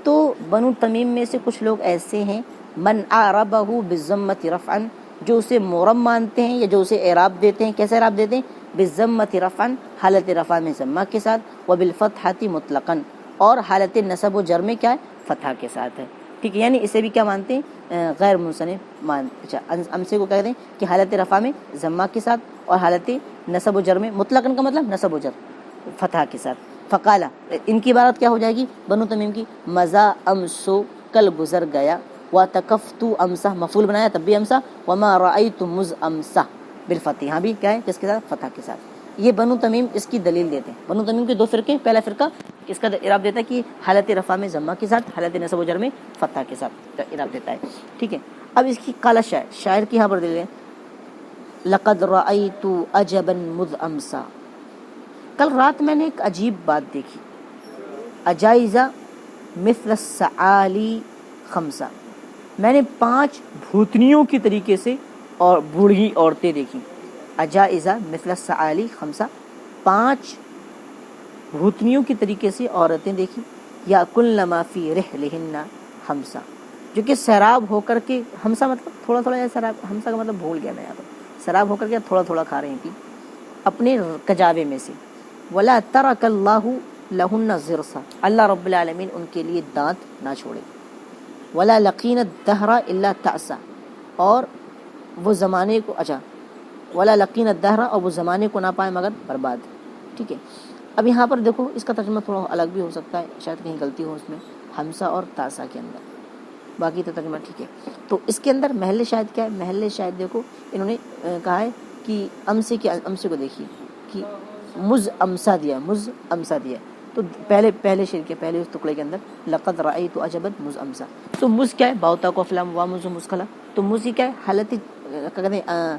تو بنو تمیم میں سے کچھ لوگ ایسے ہیں من اعربہ بالضمۃ رفعا, جو اسے معرب مانتے ہیں یا جو اسے اعراب دیتے ہیں. کیسے اعراب دیتے ہیں؟ بالضمۃ رفعا, حالت رفع میں ضمہ کے ساتھ, وبالفتحۃ مطلقا, اور حالت نصب و جر میں کیا ہے, فتح کے ساتھ ہے. ٹھیک ہے, یعنی اسے بھی کیا مانتے ہیں, غیر منصرف اچھا امسے کو کہتے ہیں کہ حالت رفع میں ضمہ کے ساتھ اور حالت نصب و جر میں, مطلقاً کا مطلب نصب و جر فتح کے ساتھ. فقالا, ان کی عبارت کیا ہو جائے گی بنو تمیم کی, مزا امسو کل گزر گیا, وتکفتو امسا مفعول بنایا تب بھی امسا, وما رأیت مز امسا بالفتح, یہاں بھی کیا ہے کس کے ساتھ, فتح کے ساتھ. یہ بنو تمیم اس کی دلیل دیتے ہیں. بنو تمیم کے دو فرقے, پہلا فرقہ اس کا اعراب دیتا ہے کہ حالت رفع میں ضمہ کے ساتھ, حالت نصب و جر میں فتح کے ساتھ اعراب دیتا ہے. ٹھیک ہے, اب اس کی قال شاعر کی یہاں پر دلیل ہے, لقد رأیت عجبا مذ امسا, کل رات میں نے ایک عجیب بات دیکھی. اجائزہ مثل السعالی خمسہ, میں نے 5 بھوتنیوں کی طریقے سے اور بوڑھی عورتیں دیکھی. اجائزہ مثل السعالی خمسہ, 5 بھوتنیوں کی طریقے سے عورتیں دیکھی. یا کل ما فی رحلہن خمسہ, جو کہ سیراب ہو کر کے, ہمسا مطلب تھوڑا تھوڑا, سیراب ہمسا کا مطلب بھول گیا میں یہاں پر, سیراب ہو کر کے تھوڑا تھوڑا کھا رہی تھی اپنے کجاوے میں سے. ولا ترک اللہ لہن ضرسا, اللہ رب العالمین ان کے لیے دانت نہ چھوڑے. ولا لقین الدہر الا تعسا, اور وہ زمانے کو, اچھا ولا لقین الدہر, اور وہ زمانے کو نہ پائے مگر برباد. ٹھیک ہے, اب یہاں پر دیکھو اس کا ترجمہ تھوڑا الگ بھی ہو سکتا ہے, شاید کہیں غلطی ہو اس میں, ہمسا اور تاسا کے اندر, باقی تو ترجمہ ٹھیک ہے. تو اس کے اندر محل شاہد کیا ہے, محل شاہد دیکھو انہوں نے کہا ہے کہ امسے کو دیکھیے کہ مز امسا دیا, تو پہلے شعر کے پہلے اس ٹکڑے کے اندر لقد رأیت عجبا مز امسا, تو مز کیا ہے, باؤتا کو فلام وا مز مسخلا, تو مز کیا ہے, حالت کہتے ہیں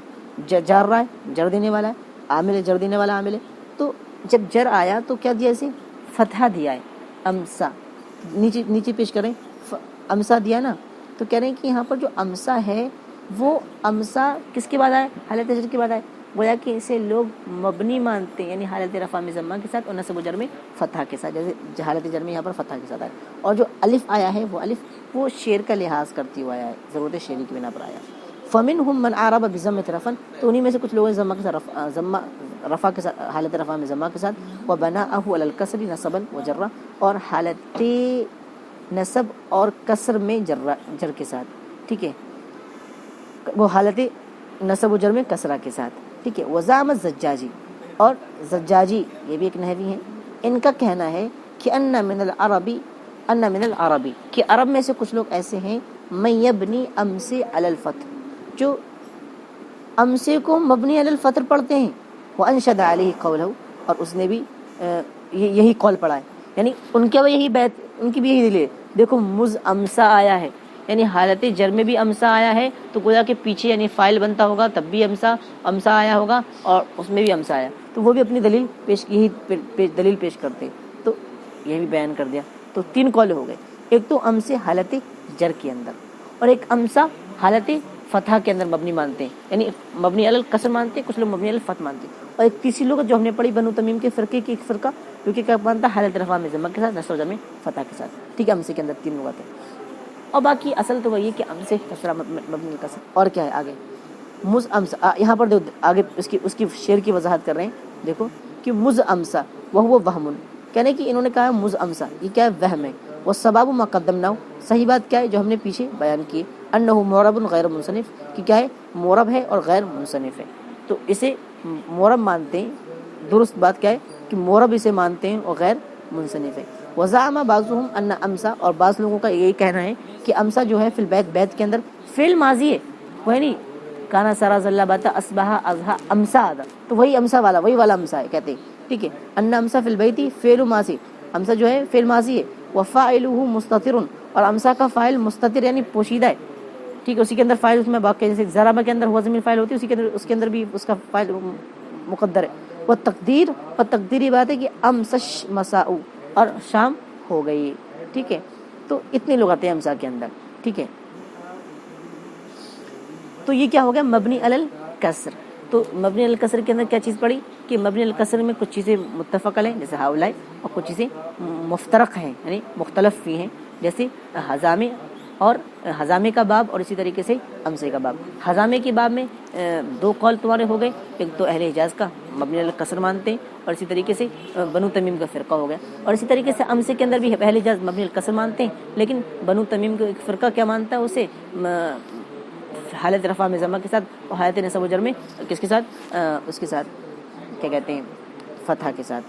جار رہا ہے, جر دینے والا ہے, عامل ہے, جر دینے والا عامل ہے. تو جب جر آیا تو کیا دیا, اسے فتحہ دیا ہے, امسا نیچے پیش کریں, امسا دیا نا, تو کہہ رہے ہیں کہ یہاں پر جو امسا ہے وہ امسا کس کے بعد آئے, حالت جر کے بعد آئے. گویا کہ اسے لوگ مبنی مانتے ہیں, یعنی حالت رفع میں ضمہ کے ساتھ اور نصب و جر میں فتح کے ساتھ, جیسے حالت جر میں یہاں پر فتح کے ساتھ آئے. اور جو الف آیا ہے وہ الف وہ شعر کا لحاظ کرتی ہوا آیا ہے, ضرورت شعری کی بنا پر آیا. فمنہم من اعرب بضمۃ رفع, تو انہیں میں سے کچھ لوگ ہیں ضمہ کے ساتھ, رفع کے ساتھ, حالت رفع میں ضمہ کے ساتھ, وبناءہ علی الکسر نصبا وجرا, اور حالت نصب اور کسر میں جر کے ساتھ. ٹھیک ہے, وہ حالت نصب و جر میں کسرہ کے ساتھ. ٹھیک ہے, وزعم الزجاجی, اور زجاجی یہ بھی ایک نحوی ہیں, ان کا کہنا ہے کہ ان من العربی, کہ عرب میں سے کچھ لوگ ایسے ہیں من یبنی امسی علی الفتح, جو امسے کو مبنی علی الفتح پڑھتے ہیں. وانشد علیہ قولہ, اور اس نے بھی یہی قول پڑھا ہے, یعنی ان کے یہی بیت, ان کی بھی یہی دلیل. دیکھو مز امسا آیا ہے, یعنی حالت جر میں بھی امسا آیا ہے, تو گویا کہ پیچھے یعنی فاعل بنتا ہوگا تب بھی امسا آیا ہوگا, اور اس میں بھی امسا آیا, تو وہ بھی اپنی دلیل دلیل پیش کرتے, تو یہ بھی بیان کر دیا. تو 3 قول ہو گئے, ایک تو امسے حالت جر کے اندر, اور ایک امسا حالت فتح کے اندر مبنی مانتے ہیں, یعنی مبنی علی الکسر مانتے ہیں, کچھ لوگ مبنی علی الفتح مانتے ہیں, اور ایک تیسری لوگ جو ہم نے پڑھی بنو تمیم کے فرقے کی ایک فرقہ, کیونکہ کیا مانتا ہے حالت رفع میں ضمہ کے ساتھ, نصب و جر میں فتح کے ساتھ. ٹھیک ہے, امسے کے اندر 3 لوگ آتے ہیں, اور باقی اصل تو وہی ہے کہ امسے کسرہ مبنی الکسر. اور کیا ہے آگے مز امسا, یہاں پر آگے اس کی شعر کی وضاحت کر رہے ہیں. دیکھو کہ مز امسا وہو وہم, کہنے کہ انہوں نے کہا مز امسا, یہ کیا ہے, وہم ہے. والصواب ما قدمناه، صحیح بات کیا ہے جو ہم نے پیچھے بیان کی، انہ معرب غیر منصرف، کہ کیا ہے معرب ہے اور غیر منصرف ہے، تو اسے معرب مانتے ہیں، درست بات کیا ہے کہ معرب اسے مانتے ہیں اور غیر منصرف ہے۔ وزعم بعضهم ان امسا، اور بعض لوگوں کا یہی کہنا ہے کہ امسا جو ہے فی البیت، بیت کے اندر فعل ماضی ہے، وہ نہیں کانا سارا ذلہ باتا اصبح اضحى امسا، تو وہی امسا والا، وہی والا امسا ہے کہتے ہیں، ٹھیک ہے، ان امسا فی البیت فعل ماضی، امسا جو ہے فعل ماضی ہے، وفاعله مستتر، اور امسا کا فاعل مستتر یعنی پوشیدہ ہے، ٹھیک ہے، اسی کے اندر فاعل اس میں واقع، جیسے ضربہ کے اندر ہوا ضمیر فاعل ہوتی ہے، اس کے اندر بھی اس کا فاعل مقدر ہے۔ وہ تقدیر، اور تقدیری بات ہے کہ امسش مساء، اور شام ہو گئی، ٹھیک ہے، تو اتنی لغتیں ہیں امسا کے اندر، ٹھیک ہے۔ تو یہ کیا ہو گیا مبنی علی الکسر، تو مبنی علی الکسر کے اندر کیا چیز پڑی کہ مبنی علی الکسر میں کچھ چیزیں متفق علیہ جیسے ہاؤلائی، اور کچھ چیزیں مفترق ہیں یعنی مختلف بھی ہیں، جیسے حزامے اور حزامے کا باب، اور اسی طریقے سے امسے کا باب۔ حزامے کے باب میں دو قول تمہارے ہو گئے، ایک تو اہل حجاز کا مبنی علی الکسر مانتے ہیں، اور اسی طریقے سے بنو تمیم کا فرقہ ہو گیا، اور اسی طریقے سے امسے کے اندر بھی اہل حجاز مبنی علی الکسر مانتے ہیں، لیکن بنو تمیم کا ایک فرقہ کیا مانتا ہے اسے حالت رفع میں ضمہ کے ساتھ، اور حالت نصب و جر میں کس کے ساتھ، اس کے ساتھ کیا کہتے ہیں فتح کے ساتھ،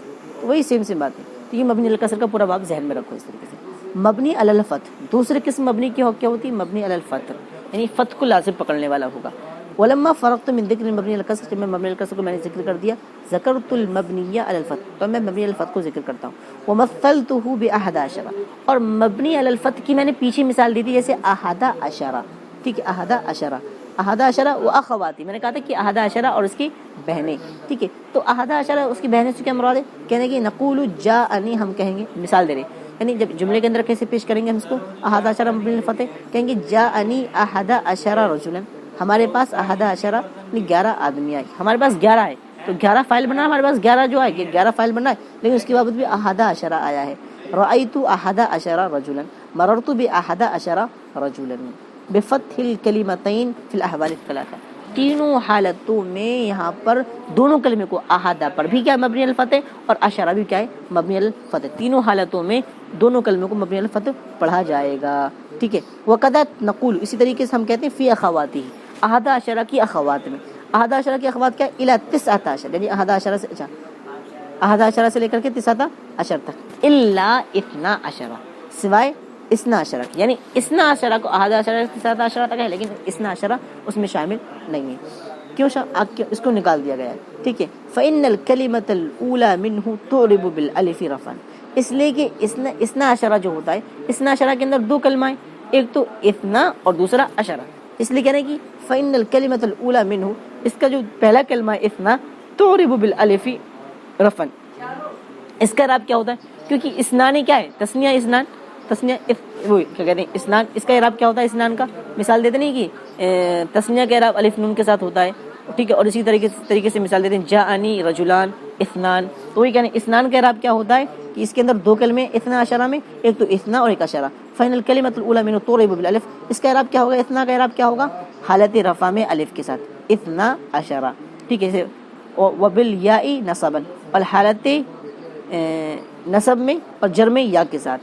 وہی سیم بات ہے۔ تو یہ مبنی علی الکسر کا پورا باب ذہن میں رکھو اس طریقے سے۔ مبنی علی الفتح، دوسری قسم مبنی کی کیا ہوتی ہے مبنی علی الفتح، یعنی فتح کو لازم پکڑنے والا ہوگا۔ ولما فرغت من ذکر مبنی علی الکسر، جب میں مبنی علی الکسر کو میں نے ذکر کر دیا، ذکرت المبنی علی الفتح، تو میں مبنی علی الفتح کو ذکر کرتا ہوں۔ ومثلته باحد عشر، اور مبنی علی الفتح کی میں نے پیچھے مثال دی تھی جیسے احد عشرہ، ٹھیک ہے، احد عشرہ، احد عشرہ و اخواتی، میں نے کہا تھا کہ احد عشرہ اور اس کی بہنیں، ٹھیک ہے، تو احد عشرہ اس کی بہنیں سے کیا مراد ہے، کہنے کی نقول جاءنی، ہم کہیں گے مثال دے رہے ہیں، یعنی جب جملے کے اندر کیسے پیش کریں گے ہم اس کو، احد عشرہ مبنی الفتح، کہیں گے جاءنی احد عشرہ رجلا، ہمارے پاس احد عشرہ یعنی 11 آدمی آئے، ہمارے پاس 11 ہے، تو 11 فائل بنا، ہمارے پاس 11 جو آئے 11 فائل بنا ہے، لیکن اس کے باوجود بھی احد عشرہ آیا ہے۔ رأیت احد عشرہ رجلا، مررت باحد عشرہ رجلا، بفتح الکلمتین فی الاحوال الثلاثہ، تینوں حالتوں میں یہاں پر دونوں کلمے کو احدہ پر بھی کیا مبنی الفتح اور عشرہ بھی کیا ہے مبنی الفتح، تینوں حالتوں میں دونوں کلموں کو مبنی الفتح پڑھا جائے گا، ٹھیک ہے۔ وقد نقول، اسی طریقے سے ہم کہتے ہیں فی اخواتی، احد عشرہ کی اخوات میں، احد عشرہ کی اخوات کیا ہے الی 19 یعنی احد عشرہ سے، اچھا احد عشرہ سے لے کر کے 19 تک، الا 12 سوائے 12 یعنی 12 کو احد عشرہ سے 19 تک ہے، لیکن 12 اس میں شامل نہیں ہے، کیوں اس کو نکال دیا گیا ہے، ٹھیک ہے۔ فإن الكلمة الأولى منه تعرب بالالف رفعا، اس لیے کہ 12 جو ہوتا ہے 12 کے اندر دو کلمہ ہیں، ایک تو اثنا اور دوسرا عشرہ، اس لیے کہنے کی فإن الكلمة الأولى منه، اس کا جو پہلا کلمہ ہے اثنا تعرب بالالف رفعا، اس کا اعراب کیا ہوتا ہے، کیونکہ اسنان کیا ہے تثنیہ، اسنان تثنیہ، وہ کیا کہتے ہیں اسنان، اس کا اعراب کیا ہوتا ہے اسنان کا، مثال دیتے نہیں کہ تثنیہ کا اعراب الف نون کے ساتھ ہوتا ہے، ٹھیک ہے، اور اسی طریقے سے مثال دیتے ہیں جاءنی رجلان اثنان، تو وہی کہنے اسنان کا اعراب کیا ہوتا ہے کہ اس کے اندر دو کلمے 12 میں، ایک تو اثنا اور ایک عشرہ، فإن الكلمة الأولى منه تعرب بالالف، اس کا اعراب کیا ہوگا، اثنا کا اعراب کیا ہوگا حالت رفع میں الف کے ساتھ 12، ٹھیک ہے، وبالیاء نصبا، اور حالت نصب میں اور جر میں یا کے ساتھ،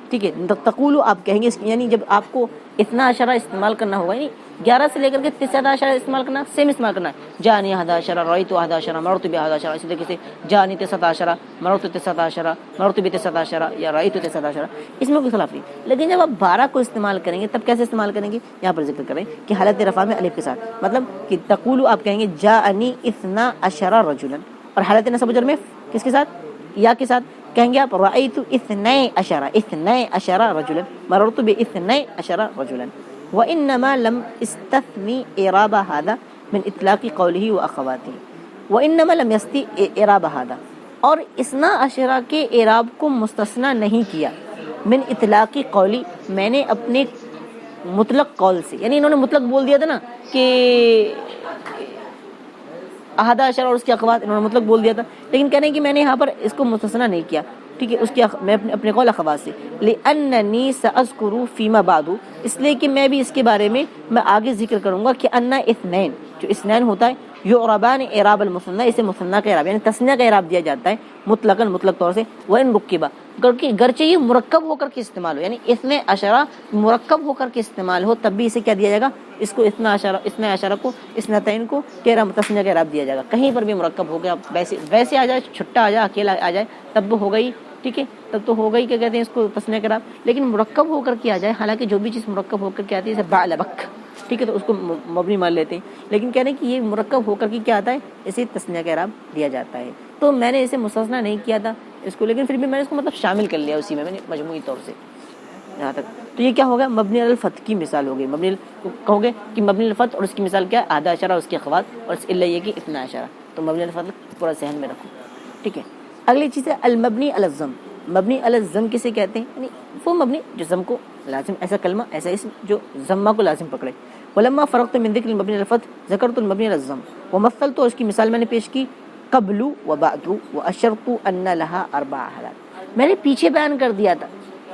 ٹھیک ہے۔ تقول آپ کہیں گے، یعنی جب آپ کو 12 استعمال کرنا ہوگا، یعنی 11 سے لے کر کے 19 استعمال کرنا، سیم استعمال کرنا ہے، جانی 11 رأیت 11 مررت ب11، اسی طریقے سے جانی 19 مررت 19 مررت ب19 یا رأیت 19، اس میں کوئی خلاف نہیں، لیکن جب آپ 12 کو استعمال کریں گے تب کیسے استعمال کریں گے، یہاں پر ذکر کریں کہ حالت رفع میں الف کے ساتھ، مطلب کہ تقول آپ کہیں گے جاءنی 12 رجلا، اور حالت نصب و جر میں کس کے ساتھ یا کے ساتھ کہیں گے آپ رأیت 12 رجلا، مررت ب12 رجلا، وإنما لم استثني إعراب هذا من إطلاق قوله وأخواته، وإنما لم يستثني إعراب هذا، اور 12 کے اعراب کو مستثنا نہیں کیا، من اطلاق قولی، میں نے اپنے مطلق قول سے، یعنی انہوں نے مطلق بول دیا تھا نا کہ 11 اور اس کے اخوات، انہوں نے مطلق بول دیا تھا، لیکن کہنے کہ میں نے یہاں پر اس کو مستثنا نہیں کیا، ٹھیک ہے، اس کے میں اپنے قول اخوات سے، لأننی سأذکر فیما بعد، اس لیے کہ میں بھی اس کے بارے میں آگے ذکر کروں گا کہ ان اثنین، جو اثنین ہوتا ہے یعربان اعراب المثنى، اسے مثنیٰ کا اعراب یعنی تثنیہ کا اعراب دیا جاتا ہے مطلقاً مطلق طور سے، وان رکبہ گرچہ یہ مرکب ہو کر کے استعمال ہو، یعنی اثنے عشرہ مرکب ہو کر کے استعمال ہو تب بھی اسے کیا دیا جائے گا، اس کو اثنا عشرہ کو اثنتین کو تثنیہ کا اعراب دیا جائے گا. کہیں پر بھی مرکب ہو گیا ویسے آ جائے، چھٹا آ جائے، اکیلا آ جائے تب ہو گئی، ٹھیک ہے، تب تو ہو گئی کیا کہتے ہیں اس کو تثنیہ کا اعراب. لیکن مرکب ہو کر کے آ جائے، حالانکہ جو بھی چیز مرکب ہو کر کے آتی ہے جیسے بعلبک، ٹھیک ہے، تو اس کو مبنی مان لیتے ہیں. لیکن کہہ رہے ہیں کہ یہ مرکب ہو کر کے کیا آتا ہے، اسے تثنیہ کا اعراب دیا جاتا ہے. تو میں نے اسے مستثنیٰ نہیں کیا تھا اس کو، لیکن پھر بھی میں نے اس کو مطلب شامل کر لیا اسی میں نے مجموعی طور سے یہاں تک. تو یہ کیا ہوگا، مبنی علی الفتح کی مثال ہوگی. مبنی کہو گے کہ مبنی علی الفتح اور اس کی مثال کیا ہے، آدھا اشارہ اس کے اخوات، اور اس الا یہ کہ اتنا اشارہ. تو مبنی علی الفتح پورا ذہن میں رکھو، ٹھیک ہے. اگلی چیز ہے المبنی علی الضم. مبنی علی الضم کسے کہتے ہیں، یعنی وہ مبنی جو ضم کو لازم، ایسا کلمہ ایسا اسم جو ضمہ کو لازم پکڑے. ولما فرغت من ذکر المبنی علی الفتح ذکرت المبنی علی الضم ومثلت، تو اس کی مثال میں نے پیش کی قبل و بعد واشرت ان لها اربع حالات. میں نے پیچھے بیان کر دیا تھا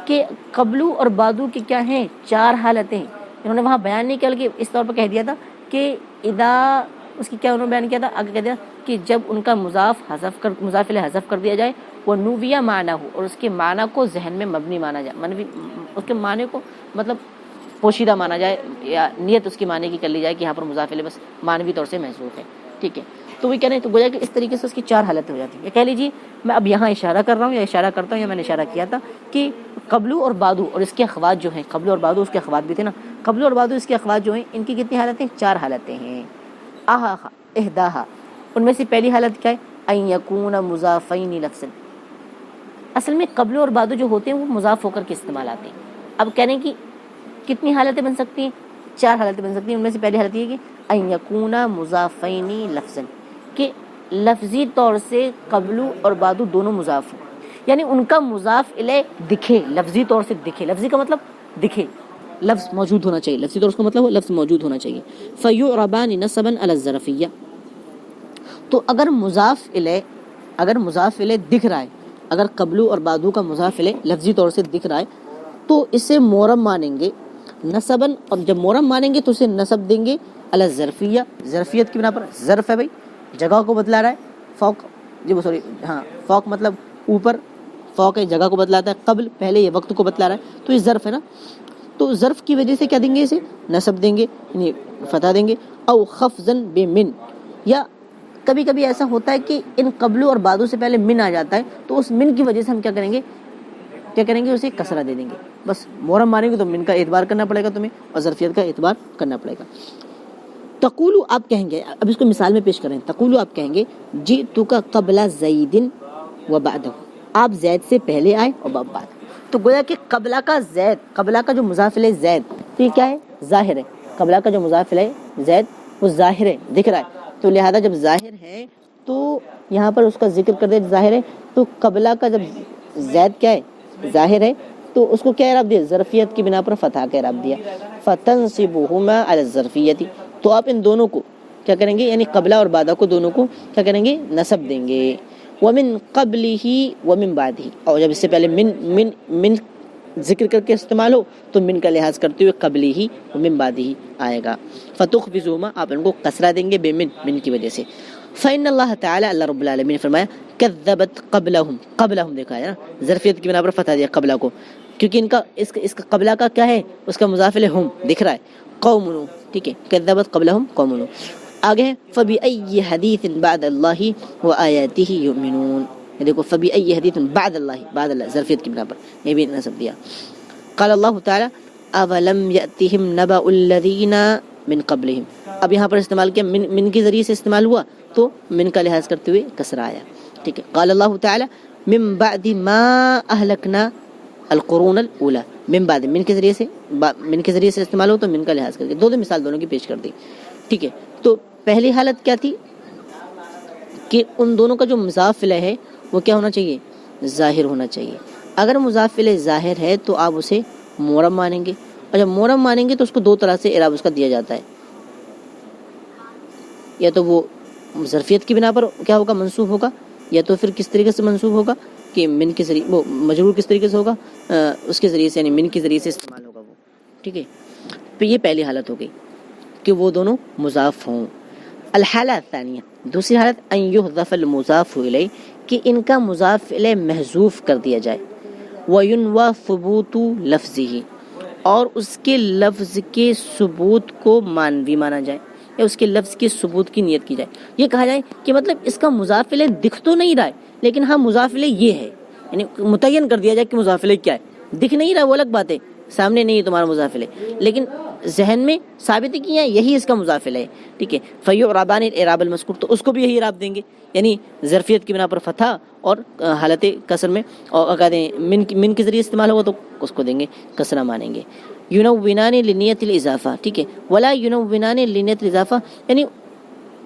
کہ قبلو اور بعدو کے کیا ہیں، 4 حالتیں ہیں. انہوں نے وہاں بیان نہیں کیا کہ اس طور پر کہہ دیا تھا کہ اذا، اس کی کیا انہوں نے بیان کیا تھا، آگے کہہ دیا کہ جب ان کا مضاف الیہ حذف کر دیا جائے، وہ نویہ معنی ہو، اور اس کے معنی کو ذہن میں مبنی مانا جائے، اس کے معنی کو مطلب پوشیدہ مانا جائے، یا نیت اس کی معنی کی کر لی جائے کہ یہاں پر مضاف الیہ بس معنوی طور سے محذوف ہے، ٹھیک ہے. تو وہ کہہ رہے ہیں، تو گویا کہ اس طریقے سے اس کی 4 حالتیں ہو جاتی ہیں. یہ کہہ لیجیے میں اب یہاں اشارہ کر رہا ہوں یا اشارہ کرتا ہوں یا میں نے اشارہ کیا تھا کہ قبلو اور بعدو اور اس کے اخوات جو ہیں، قبلو اور بعدو اس کے اخوات بھی تھے نا، قبلو اور بعدو اس کے اخوات جو ہیں ان کی کتنی حالتیں، 4 حالتیں ہیں. احداہا، ان میں سے پہلی حالت کیا ہے، ان یکون مضافین لفظا. اصل میں قبلو اور بعدو جو ہوتے ہیں وہ مضاف ہو کر کے استعمال آتے ہیں. اب کہہ رہے ہیں کہ کتنی حالتیں بن سکتی ہیں، 4 حالتیں بن سکتی ہیں. ان میں سے پہلی حالت یہ ہے کہ ان یکون مضافین لفظا، کہ لفظی طور سے قبلو اور بعدو دونوں مضاف ہوں، یعنی ان کا مضاف الیہ دکھے، لفظی طور سے دکھے. لفظی کا مطلب دکھے، لفظ موجود ہونا چاہیے، لفظی طور اس کا مطلب لفظ موجود ہونا چاہیے. فیعربان نصبا علی الظرفیہ، تو اگر مضاف الیہ دکھ رہا ہے، اگر قبلو اور بعدو کا مضاف الیہ لفظی طور سے دکھ رہا ہے تو اسے معرب مانیں گے نصبا، اور جب معرب مانیں گے تو اسے نصب دیں گے علی الظرفیہ، ظرفیت کی بنا پر. ظرف ہے بھائی، جگہ کو بتلا رہا ہے. فوق، فوق مطلب اوپر، فوق ہے جگہ کو بتلاتا ہے، قبل پہلے یہ وقت کو بتلا رہا ہے، تو یہ ظرف ہے نا. تو ظرف کی وجہ سے کیا دیں گے، اسے نصب دیں گے، یعنی فتح دیں گے. او خفضا بمن، یا کبھی کبھی ایسا ہوتا ہے کہ ان قبلو اور بعدو سے پہلے من آ جاتا ہے، تو اس من کی وجہ سے ہم کیا کریں گے اسے کسرہ دے دیں گے. بس معرب مانیں گے تو من کا اعتبار کرنا پڑے گا تمہیں، اور ظرفیت کا اعتبار کرنا پڑے گا. تقولو، آپ کہیں گے، اب اس کو مثال میں پیش کریں. تقولو، آپ کہیں گے جئتک قبل زید و بعدہ، آپ زید سے پہلے آئے اور بعد. تو گویا کہ قبلہ کا زید، قبلہ کا جو مضاف الیہ زید، تو یہ کیا ہے، ظاہر ہے. قبلہ کا جو مضاف الیہ زید وہ ظاہر ہے، دکھ رہا ہے. تو لہذا جب ظاہر ہے تو یہاں پر اس کا ذکر کر دے ظاہر ہے. تو قبلہ کا جب زید کیا ہے، ظاہر ہے، تو اس کو کیا اعراب دیا، ظرفیت کی بنا پر فتح کا اعراب دیا. فتنصبہما علی الظرفیۃ، تو آپ ان دونوں کو کیا کریں گے، یعنی قبلہ اور بعدہ کو دونوں کو کیا کریں گے، نصب دیں گے. ومن قبلہ ومن بعدہ، اور جب اس سے پہلے من ذکر کر کے استعمال ہو تو من کا لحاظ کرتے ہوئے قبلہ ومن بعدہ آئے گا. فتخفضہما، آپ ان کو کسرہ دیں گے من کی وجہ سے. فإن اللہ تعالی، اللہ رب العالمین نے فرمایا کذبت قبلہم دیکھا ہے نا، ظرفیت کی بنا پر فتح دیا قبلہ کو، کیونکہ ان کا اس کا قبلہ کا کیا ہے، اس کا مضاف الیہ ہم دکھ رہا ہے، قوم نوح، ٹھیک ہے. کذبت قبلہم قوم نوح. آگے ہے فبأي حدیث بعد اللہ وآیاتہ یؤمنون. یہ دیکھو فبأي حدیث بعد اللہ ظرفیت کی بنا پر یہ بھی نصب دیا. قال اللہ تعالی اولم یأتہم نبأ الذین من قبلہم. اب یہاں پر استعمال کیا، من کے ذریعے سے استعمال ہوا تو من کا لحاظ کرتے ہوئے کسرہ آیا، ٹھیک ہے. قال اللہ تعالی من بعد ما اہلکنا القرون الاولی. من بعد، من کے ذریعے سے استعمال ہو تو من کا لحاظ کر کے دو مثال دونوں کی پیش کر دی، ٹھیک ہے. تو پہلی حالت کیا تھی کہ ان دونوں کا جو مضاف الیہ ہے وہ کیا ہونا چاہیے، ظاہر ہونا چاہیے. اگر مضاف الیہ ظاہر ہے تو آپ اسے معرب مانیں گے، اور جب معرب مانیں گے تو اس کو 2 طرح سے اعراب اس کا دیا جاتا ہے. یا تو وہ ظرفیت کی بنا پر کیا ہوگا، منصوب ہوگا، یا تو پھر کس طریقے سے منصوب ہوگا کہ من کے ذریعے، وہ مجرور کس طریقے سے ہوگا، اس کے ذریعے سے، یعنی من کے ذریعے سے استعمال ہوگا وہ، ٹھیک ہے. تو یہ پہلی حالت ہو گئی کہ وہ دونوں مضاف ہوں. الحالہ الثانیہ، دوسری حالت ان یحذف المضاف الیہ، کہ ان کا مضاف الیہ محذوف کر دیا جائے، وینوی ثبوت لفظہ، اور اس کے لفظ کے ثبوت کو مانوی مانا جائے، یا اس کے لفظ کے ثبوت کی نیت کی جائے. یہ کہا جائے کہ مطلب اس کا مضاف الیہ دکھ تو نہیں رہا ہے، لیکن ہاں مضاف الیہ یہ ہے، یعنی متعین کر دیا جائے کہ مضاف الیہ کیا ہے. دکھ نہیں رہا وہ الگ بات ہے، سامنے نہیں ہے تمہارا مضاف الیہ، لیکن ذہن میں ثابت کیا ہے یہی اس کا مضاف الیہ ہے. ٹھیک ہے، فیعربان الاعراب المذکور، تو اس کو بھی یہی اعراب دیں گے، یعنی ظرفیت کی بنا پر فتحہ اور حالت کسر میں، اور کہتے ہیں من کے ذریعے استعمال ہوگا تو اس کو دیں گے کسرہ مانیں گے. ینونان لنیت الاضافہ، ٹھیک ہے، ولا ینونان لنیت الاضافہ، یعنی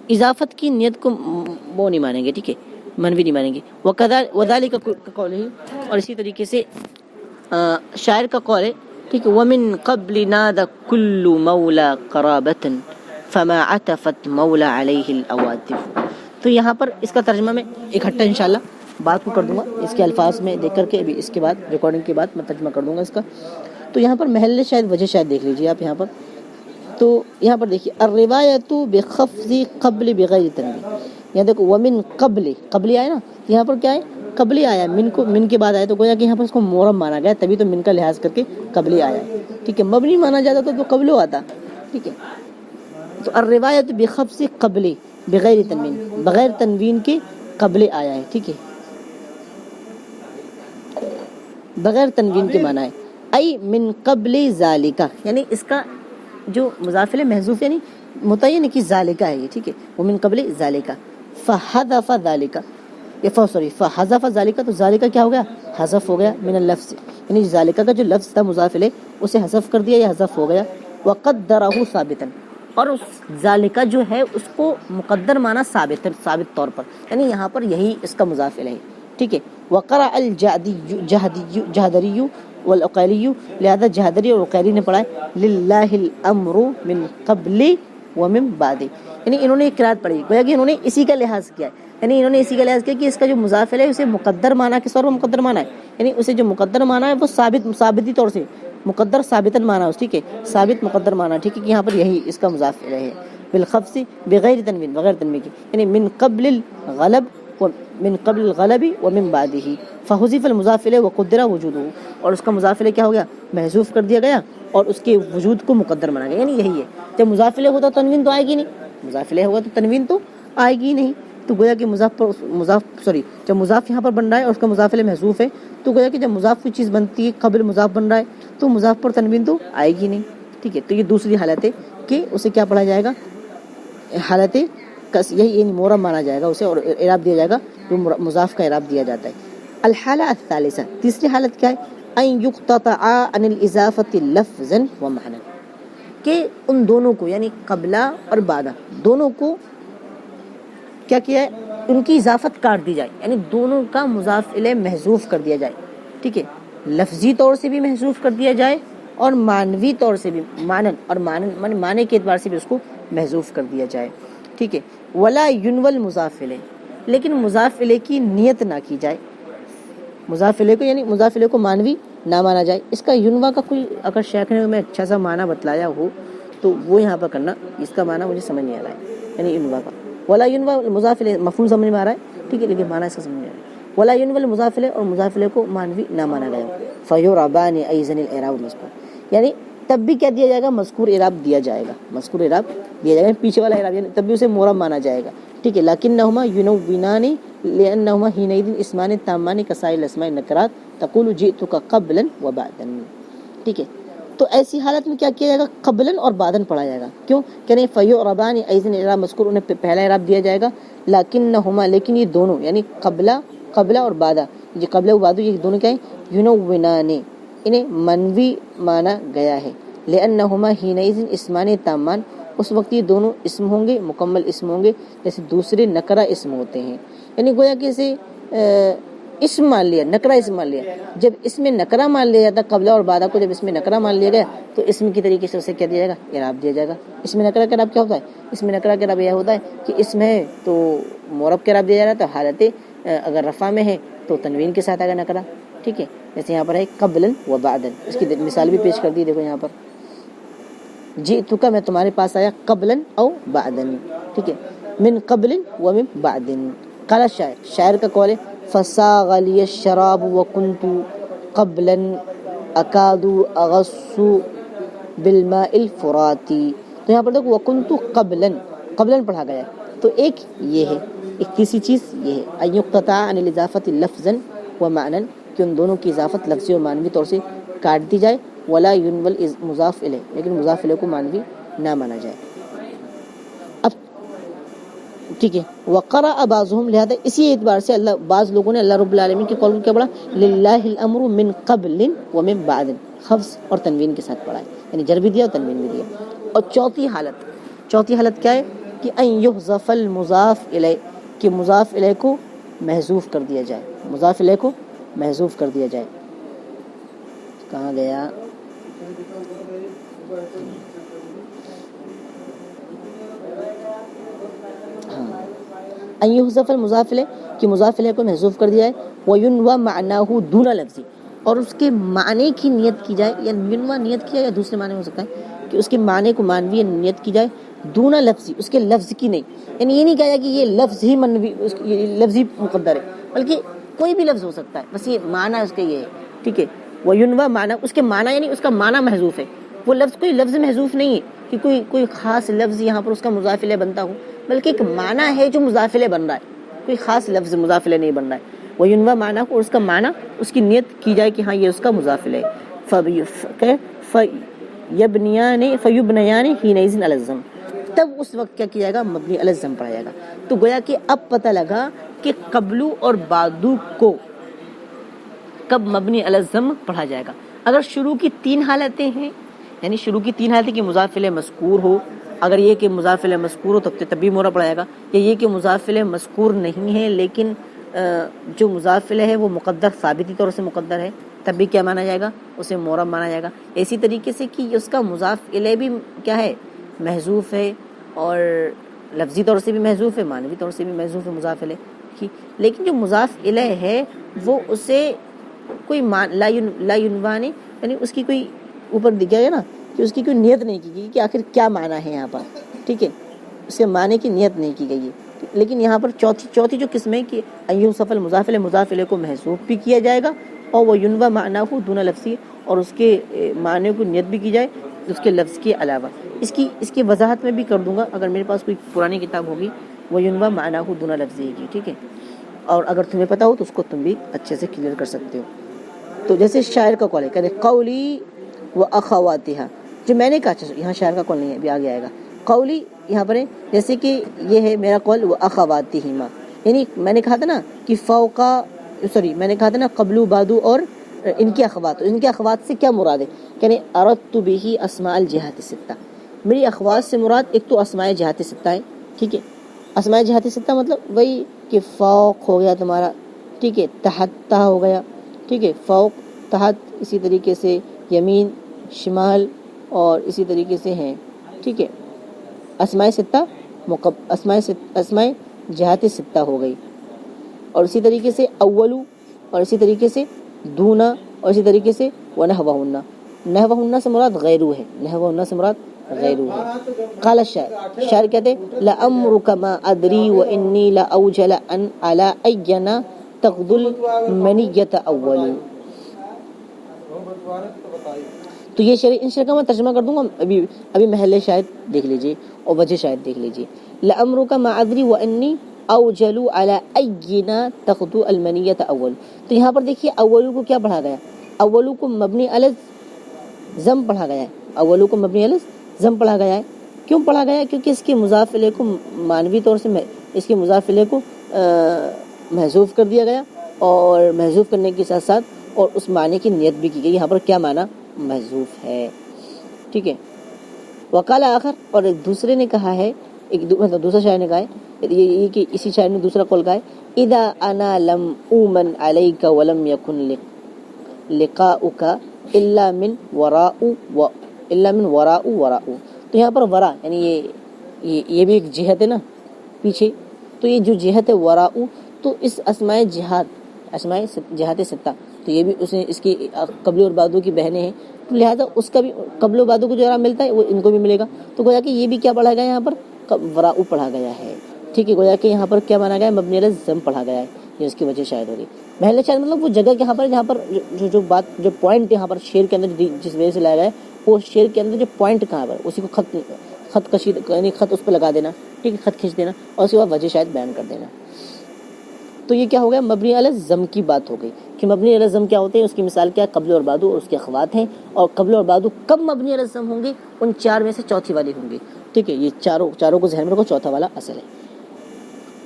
اضافت کی نیت کو وہ نہیں مانیں گے، ٹھیک ہے، منوی نہیں مانیں گے. وذالک قولہ، اور اسی طریقے سے شاعر کا قول ہے، ٹھیک ہے، ومن قبل نادى كل مولى قرابة فما عطفت مولى عليه العواطف. تو یہاں پر اس کا ترجمہ میں اکٹھا انشاءاللہ بات کو کر دوں گا، اس کے الفاظ میں دیکھ کر کے ابھی اس کے بعد ریکارڈنگ کے بعد میں ترجمہ کر دوں گا اس کا. تو یہاں پر محل شاید وجہ شاید دیکھ لیجیے آپ یہاں پر. تو یہاں پر دیکھیے الروایت بخفض قبل بغیر تنوین، یہاں دیکھو ومن قبل، قبل آیا نا، یہاں پر کیا ہے، قبلی آیا، من کے بعد آیا، تو گویا کہ یہاں پر اس کو مورب مانا گیا، تبھی تو من کا لحاظ کر کے قبلی آیا. ٹھیک ہے، مبنی مانا جاتا تو قبلو آتا. ٹھیک ہے، تو الروایت بخفض قبل بغیر تنوین، بغیر تنوین کے قبل آیا ہے. ٹھیک ہے، بغیر تنوین کے معنی ہے ای من قبل ذالک، یعنی اس کا جو مضاف الیہ محذوف یعنی متعین ہے کہ ذالک ہے یہ. ٹھیک ہے، ومن قبل ذالک فحذف ذالک، فحذف ذالک، تو ذالک کیا ہو گیا، حذف ہو گیا من اللفظ، یعنی ذالک کا جو لفظ تھا مضاف الیہ اسے حذف کر دیا یا حذف ہو گیا. وقدرہ ثابتا، اور اس ذالک جو ہے اس کو مقدر مانا ثابت طور پر، یعنی یہاں پر یہی اس کا مضاف الیہ. ٹھیک ہے، وقرأ الجہدری والعقیلی، لہذا جہدری اور عقیلی نے پڑھا ہے للہ الامر من قبل ومن بعد، یعنی انہوں نے قرات پڑھی، گویا کہ انہوں نے اسی کا لحاظ کیا ہے، یعنی انہوں نے اسی کا لحاظ کیا کہ اس کا جو مضاف الیہ اسے مقدر مانا کس طور پر مقدر مانا ہے، یعنی اسے جو مقدر مانا ہے وہ ثابتی طور سے مقدر ثابتاً مانا اس. ٹھیک ہے، ثابت مقدر مانا. ٹھیک ہے، کہ یہاں پر یہی اس کا مضاف الیہ ہے بالخفض بغیر تنوین، بغیر تنوین کی، یعنی من قبل الغلب من قبل الغلب ومن بعده فحذف المضاف الیہ وقدر وجودہ، اور اس کا مضاف الیہ کیا ہو گیا، محذوف کر دیا گیا اور اس کے وجود کو مقدر مانا گیا. یعنی یہی ہے، جب مضاف الیہ ہوتا تنوین تو آئے گی نہیں، مضاف الیہ ہوگا تو تنوین تو آئے گی نہیں. تو گویا کہ جب مضاف یہاں پر بن رہا ہے اور اس کا مضاف الیہ محذوف ہے، تو گویا کہ جب مضاف کوئی چیز بنتی ہے قبل مضاف بن رہا ہے تو مضاف پر تنوین تو آئے گی نہیں. ٹھیک ہے، تو یہ دوسری حالت ہے کہ اسے کیا پڑھا جائے گا، حالت یہی مورب مانا جائے گا اسے، اور اعراب دیا جائے گا جو مضاف کا اعراب دیا جاتا ہے. الحالہ الثالثہ، تیسری حالت کیا ہے، ان یقتطع عن الاضافۃ لفظا ومعنى، کہ ان دونوں کو یعنی قبلہ اور بعدہ دونوں کو کیا کیا ہے، ان کی اضافت کاٹ دی جائے، یعنی دونوں کا مضاف الیہ محذوف کر دیا جائے. ٹھیک ہے، لفظی طور سے بھی محذوف کر دیا جائے اور معنوی طور سے بھی، معنی کے اعتبار سے بھی اس کو محذوف کر دیا جائے. ٹھیک ہے، ولا ینوی المضاف الیہ، لیکن مضاف الیہ کی نیت نہ کی جائے، مضاف الیہ کو یعنی مضاف الیہ کو معنوی نہ مانا جائے. اس کا ینوا کا کوئی اگر شیخ نے میں اچھا سا معنی بتلایا ہو تو وہ یہاں پر کرنا، اس کا معنی مجھے سمجھ نہیں آ رہا ہے، یعنی ینوا کا ولا ینوی المضاف الیہ مفہوم سمجھ میں آ رہا ہے. ٹھیک ہے، لیکن معنی اس کا سمجھ نہیں آ رہا ہے. ولا ینوی المضاف الیہ، اور مضاف الیہ کو معنوی نہ مانا گیا. فیعربان ایضا الاعراب المذکور، یعنی تب بھی کیا دیا جائے گا، مذکور اعراب دیا جائے گا، مذکور اعراب دیا جائے گا، پیچھے والا اعراب یعنی تب بھی اسے مورب مانا جائے گا. ٹھیک ہے، لکنہما ینونان لانہما حینئذ اسمان تامان کسائر الاسماء النکرات تقول جئتک قبلا وبعدا. ٹھیک ہے، تو ایسی حالت میں کیا کیا جائے گا، قبلا اور بعدا پڑھا جائے گا. کیوں کہ نہیں، فیعربان ایضا الاعراب مذکور، انہیں پہلا اعراب دیا جائے گا، لکنہما لیکن یہ دونوں یعنی قبلہ اور بعدہ، یہ قبلہ و بعدہ یہ دونوں کیا ہیں، ینونان انہیں منوی مانا گیا ہے. لأنہما حینئذ اسمان تامان، اس وقت یہ دونوں اسم ہوں گے، مکمل اسم ہوں گے، جیسے دوسرے نکرہ اسم ہوتے ہیں. یعنی گویا کہ اسے اسم مان لیا، نکرہ اسم مان لیا. جب اس میں نکرہ مان لیا جاتا قبلہ اور بعدہ کو، جب اس میں نکرہ مان لیا گیا تو اسم کی طریقے سے اسے کیا دیا جائے گا، اعراب دیا جائے گا. اس میں نکرہ کا اعراب کیا ہوتا ہے، اس میں نکرہ کا اعراب یہ ہوتا ہے کہ اسم ہے تو مورب کا اعراب دیا جا رہا ہے، تو حالت اگر رفع میں ہے تو تنوین کے ساتھ آئے گا نکرہ. ٹھیک ہے، جیسے یہاں پر ہے قبلا و بعدا، اس کی مثال بھی پیش کر دی، دیکھو یہاں پر جئتک میں تمہارے پاس آیا قبلا او بعدا. ٹھیک ہے، من قبل ومن بعد. قال الشاعر, شاعر کا قول ہے فساغ لی الشراب وکنت قبلا اکاد اغص بالماء الفراتی. تو یہاں پر دیکھو وکنت قبلا, قبلا پڑھا گیا ہے, تو ایک یہ ہے, ایک تیسری چیز یہ ہے ان یقتطع عن الاضافۃ لفظا ومعنى, کہ ان دونوں کی اضافت لفظی اور معنوی طور سے کاٹ دی جائے, ولا ينول مضاف الیہ, لیکن مضاف الیہ کو معنوی نہ مانا جائے. اب ٹھیک ہے, وقرأ بعضهم, لہذا اسی اعتبار سے اللہ بعض لوگوں نے اللہ رب العالمین کے قول کو کیا پڑھا للہ الامر من قبل ومن بعد, خفض اور تنوین کے ساتھ پڑھا ہے, یعنی جر بھی دیا اور تنوین بھی دیا. اور چوتھی حالت کیا ہے کہ ان یحذف المضاف الیہ, کہ مضاف الیہ کو محذوف کر دیا جائے, مضاف الیہ کو محذوف کر دیا جائے. کہاں گیا, ان یحذف المضاف الیہ, کہ مضاف الیہ کو محذوف کر دیا ہے, وینوی معناہ دون لفظی, اور اس کے معنی کی نیت کی جائے, یا ینوی نیت کیا یا دوسرے معنی ہو سکتا ہے کہ اس کے معنی کو معنوی نیت کی جائے, دون لفظی, اس کے لفظ کی نہیں, یعنی یہ نہیں کہا کہ یہ لفظ ہی منوی, یہ لفظ ہی مقدر ہے, بلکہ کوئی بھی لفظ ہو سکتا ہے, بس یہ معنی اس کا یہ ہے. ٹھیک ہے, وینوی معنی, اس کے معنی یعنی اس کا معنی محذوف ہے, وہ لفظ کوئی لفظ محذوف نہیں ہے کہ کوئی خاص لفظ یہاں پر اس کا مضاف الیہ بنتا ہو, بلکہ ایک معنی ہے جو مضاف الیہ بن رہا ہے, کوئی خاص لفظ مضاف الیہ نہیں بن رہا ہے. وینوی معنی کو, اس کا معنی, اس کی نیت کی جائے کہ ہاں یہ اس کا مضاف الیہ. فیبنیان حینئذ علی الضم, تب اس وقت کیا کیا جائے گا, مبنی علی الضم پڑھا جائے گا. تو گویا کہ اب پتہ لگا کہ قبلو اور بعدو کو کب مبنی علی الضم پڑھا جائے گا. اگر شروع کی 3 حالتیں ہیں, یعنی شروع کی 3 حالتیں کہ مضاف الیہ مذکور ہو, اگر یہ کہ مضاف الیہ مذکور ہو تب بھی مورا پڑھا جائے گا, یا یہ کہ مضاف الیہ مذکور نہیں ہے لیکن جو مضاف الیہ ہے وہ مقدر ثابتی طور سے مقدر ہے, تب بھی کیا مانا جائے گا, اسے مورب مانا جائے گا. اسی طریقے سے کہ اس کا مضاف الیہ بھی کیا ہے, محذوف ہے, اور لفظی طور سے بھی محذوف ہے, معنوی طور سے بھی محذوف ہے مضاف الیہ, لیکن جو مضاف الیہ ہے وہ اسے کوئی لا ینوانی, یعنی اس کی کوئی اوپر دکھ گیا ہے نا کہ اس کی کوئی نیت نہیں کی گئی کہ آخر کیا معنی ہے یہاں پر. ٹھیک ہے, اس کے معنی کی نیت نہیں کی گئی ہے. لیکن یہاں پر چوتھی جو قسم ہے کہ ان یحذف المضاف الیہ, مضاف الیہ کو محذوف بھی کیا جائے گا, اور وہ ینوی معناہ دون لفظی, اور اس کے معنی کو نیت بھی کی جائے اس کے لفظ کے علاوہ. اس کی وضاحت میں بھی کر دوں گا اگر میرے پاس کوئی پرانی کتاب ہوگی, وہ ینوی معناہ دون لفظی کی. ٹھیک ہے, اور اگر تمہیں پتہ ہو تو اس کو تم بھی اچھے سے کلیئر کر سکتے ہو. تو جیسے شاعر کا قول ہے, کہتے قولی و اخواتها, جو میں نے کہا, یہاں شاعر کا قول نہیں ہے, ابھی آگے آئے گا. قولی یہاں پر ہے, جیسے کہ یہ ہے میرا قول و اخواتهما, یعنی میں نے کہا تھا نا کہ میں نے کہا تھا نا قبل بعدو اور ان کی اخوات. ان کے اخوات سے کیا مراد ہے, یعنی اردت به اسماء الجہات الستہ, میری اخوات سے مراد ایک تو اسماء جہات ستہ ہے. ٹھیک ہے, اسماء جہات ستہ مطلب وہی کہ فوق ہو گیا تمہارا, ٹھیک ہے, تحت ہو گیا, ٹھیک ہے, فوق تحت, اسی طریقے سے یمین شمال, اور اسی طریقے سے ہیں. ٹھیک ہے, اسماء ستہ اسماء جہات ستہ ہو گئی, اور اسی طریقے سے اولو, اور اسی طریقے سے دونا, اور اسی طریقے سے ونحوہن. نحوہن سے مراد غیرو ہے, نحوہن سے مراد غیرو ہے. قال الشاعر, شاعر کہتے لعمرک ما ادری وانی لاوجل ان علی اینا تغدو المنیۃ اولو. تو یہ ان شعر کا میں ترجمہ کر دوں گا, ابھی محل شاید دیکھ لیجئے اور وجہ شاید دیکھ لیجئے. لعمرک ما ادری وانی اوجل علی اینا تغدو المنیۃ اول. تو یہاں پر دیکھیے اولو کو کیا پڑھا گیا, اولو کو مبنی علی ضم پڑھا گیا ہے, اولو کو مبنی علی ضم پڑھا گیا ہے. کیوں پڑھا گیا ہے, کیونکہ اس کے مضاف الیہ کو معنوی طور سے اس کے مضاف الیہ کو محذوف کر دیا گیا, اور محذوف کرنے کے ساتھ ساتھ اور اس معنی کی نیت بھی کی گئی. یہاں پر کیا معنی محذوف ہے. ٹھیک ہے, وقال آخر, اور ایک دوسرے نے کہا ہے, مطلب دوسرا شاعر نے کہا ہے, یہ کہ اسی شاعر نے دوسرا قول کہا ہے, اذا انا لم اومن علیک ولم یکن لقاؤک الا من وراء. تو یہاں پر ورا یعنی یہ بھی ایک جہت ہے نا پیچھے, تو یہ جو جہت ہے وراء, تو اس اسماء جہات ستہ, تو یہ بھی اس کی قبل اور بعدو کی بہنیں ہیں, تو لہذا اس کا بھی قبل و بعدو کو جو ملتا ہے وہ ان کو بھی ملے گا. تو گویا کہ یہ بھی کیا پڑھا گیا یہاں پر, وراء پڑھا گیا ہے. ٹھیک ہے، گویا کہ یہاں پر کیا مانا گیا ہے، مبنی علی الضم پڑھا گیا ہے، یہ اس کی وجہ شاید ہوگی۔ محل شاید مطلب وہ جگہ یہاں پر جہاں پر جو بات جو پوائنٹ یہاں پر شعر کے اندر جس وجہ سے لایا گیا ہے، وہ شعر کے اندر جو پوائنٹ کہاں پر اسی کو خط کشید یعنی خط اس پہ لگا دینا، ٹھیک ہے، خط کھینچ دینا اور اس کے بعد وجہ شاید بیان کر دینا۔ تو یہ کیا ہو گیا، مبنی علی الضم کی بات ہو گئی کہ مبنی علی الضم کیا ہوتے ہیں، اس کی مثال کیا ہے، قبل اور بعد اور اس کے اخوات ہیں، اور قبل اور بعد کب مبنی علی الضم ہوں گے، ان چار میں سے چوتھی والی ہوں گی، ٹھیک ہے، یہ چاروں کو ذہن میں رکھو، چوتھا والا اصل ہے۔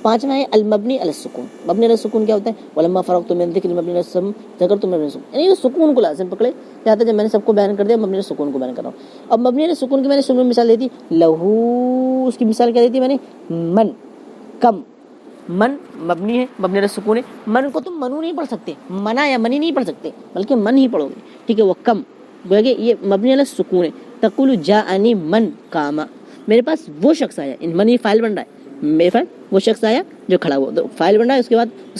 پانچواں ہے المبنی علی السکون۔ مبنی علی السکون کیا ہوتا ہے، ولما فرغت من ذکر مبنی علی السکون ذکرت مبنی علی السکون، یعنی یہ سکون کو لازم پکڑے جاتا ہے، جب میں نے سب کو بیان کر دیا مبنی علی السکون کو بیان کر رہا ہوں۔ اب مبنی علی السکون کی میں نے شروع میں مثال دی تھی لہو، اس کی مثال کیا دی تھی میں نے، من، کم، من مبنی ہے، مبنی علی السکون ہے، من کو تم منو نہیں پڑھ سکتے، منا یا منی نہیں پڑھ سکتے بلکہ من ہی پڑھو گے، ٹھیک ہے، وہ کم گویا کہ یہ مبنی علی السکون ہے۔ تقول جاءنی من قام، میرے پاس وہ شخص آیا، ان من یہ فاعل بن رہا ہے، میرے پاس وہ شخص آیا جو کھڑا ہوا، تو فاعل بن رہا ہے، اس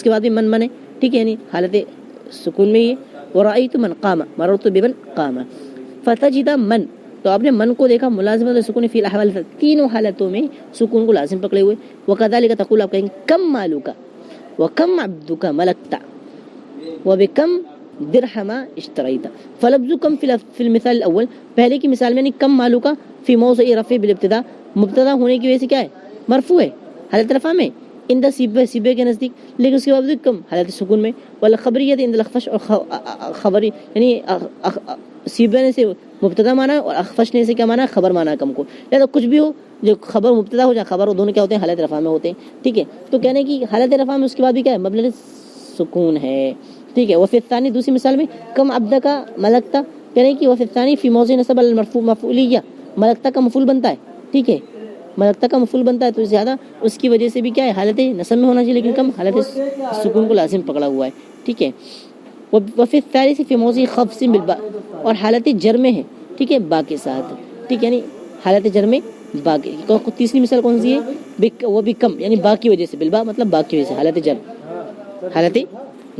کے بعد بھی من ہے، ٹھیک ہے، یعنی حالت سکون میں ہی ہے۔ ورأیت من قام مررت بمن قام، فتجد من، تو آپ نے من کو دیکھا ملازمۃ السکون فی الاحوال، تینوں حالتوں میں سکون کو لازم پکڑے ہوئے۔ وکذالک تقول، آپ کہیں گے کم مالک وکم عبدک ملکت وبکم درہم اشتریت، فلفظ کم فی المثال الاول، پہلے کی مثال میں کم مالک فی موضع رفع بالابتداء، مبتدا ہونے کی وجہ سے کیا ہے، مرفوع ہے حالت رفع میں، اندہ سیبے کے نزدیک، لیکن اس کے باوجود کم حالت سکون میں، والخبریت اند الاخفش، اور خبری یعنی سیبے نے سے مبتدا مانا اور اخفش نے سے کیا مانا، خبر مانا کم کو، لہذا کچھ بھی ہو، جو خبر مبتدا ہو جائے خبر ہو، دونوں کیا ہوتے ہیں، حالت رفع میں ہوتے ہیں، ٹھیک ہے، تو کہنے کی حالت رفع میں اس کے بعد بھی کیا ہے، مبنی علی سکون ہے، ٹھیک ہے۔ وفی الثانی، دوسری مثال میں کم عبدک ملکتا، کہنے کی وفی الثانی فی موضع نصب المرفوع مفعولیہ، ملکتا کا مفعول بنتا ہے، ٹھیک ہے، ملکتا کا مفعول بنتا ہے، تو زیادہ اس کی وجہ سے بھی کیا ہے، حالت نصب میں ہونا چاہیے لیکن کم حالت سکون کو لازم پکڑا ہوا ہے، ٹھیک ہے۔ وفی الثالث فی موضع خفض بالباء، اور حالت جر میں ہے، ٹھیک ہے، با کے ساتھ، ٹھیک ہے، یعنی حالت جر میں با کی، تیسری مثال کون سی ہے، وہ بھی کم یعنی با کی وجہ سے، بالبا مطلب با کی وجہ سے، حالت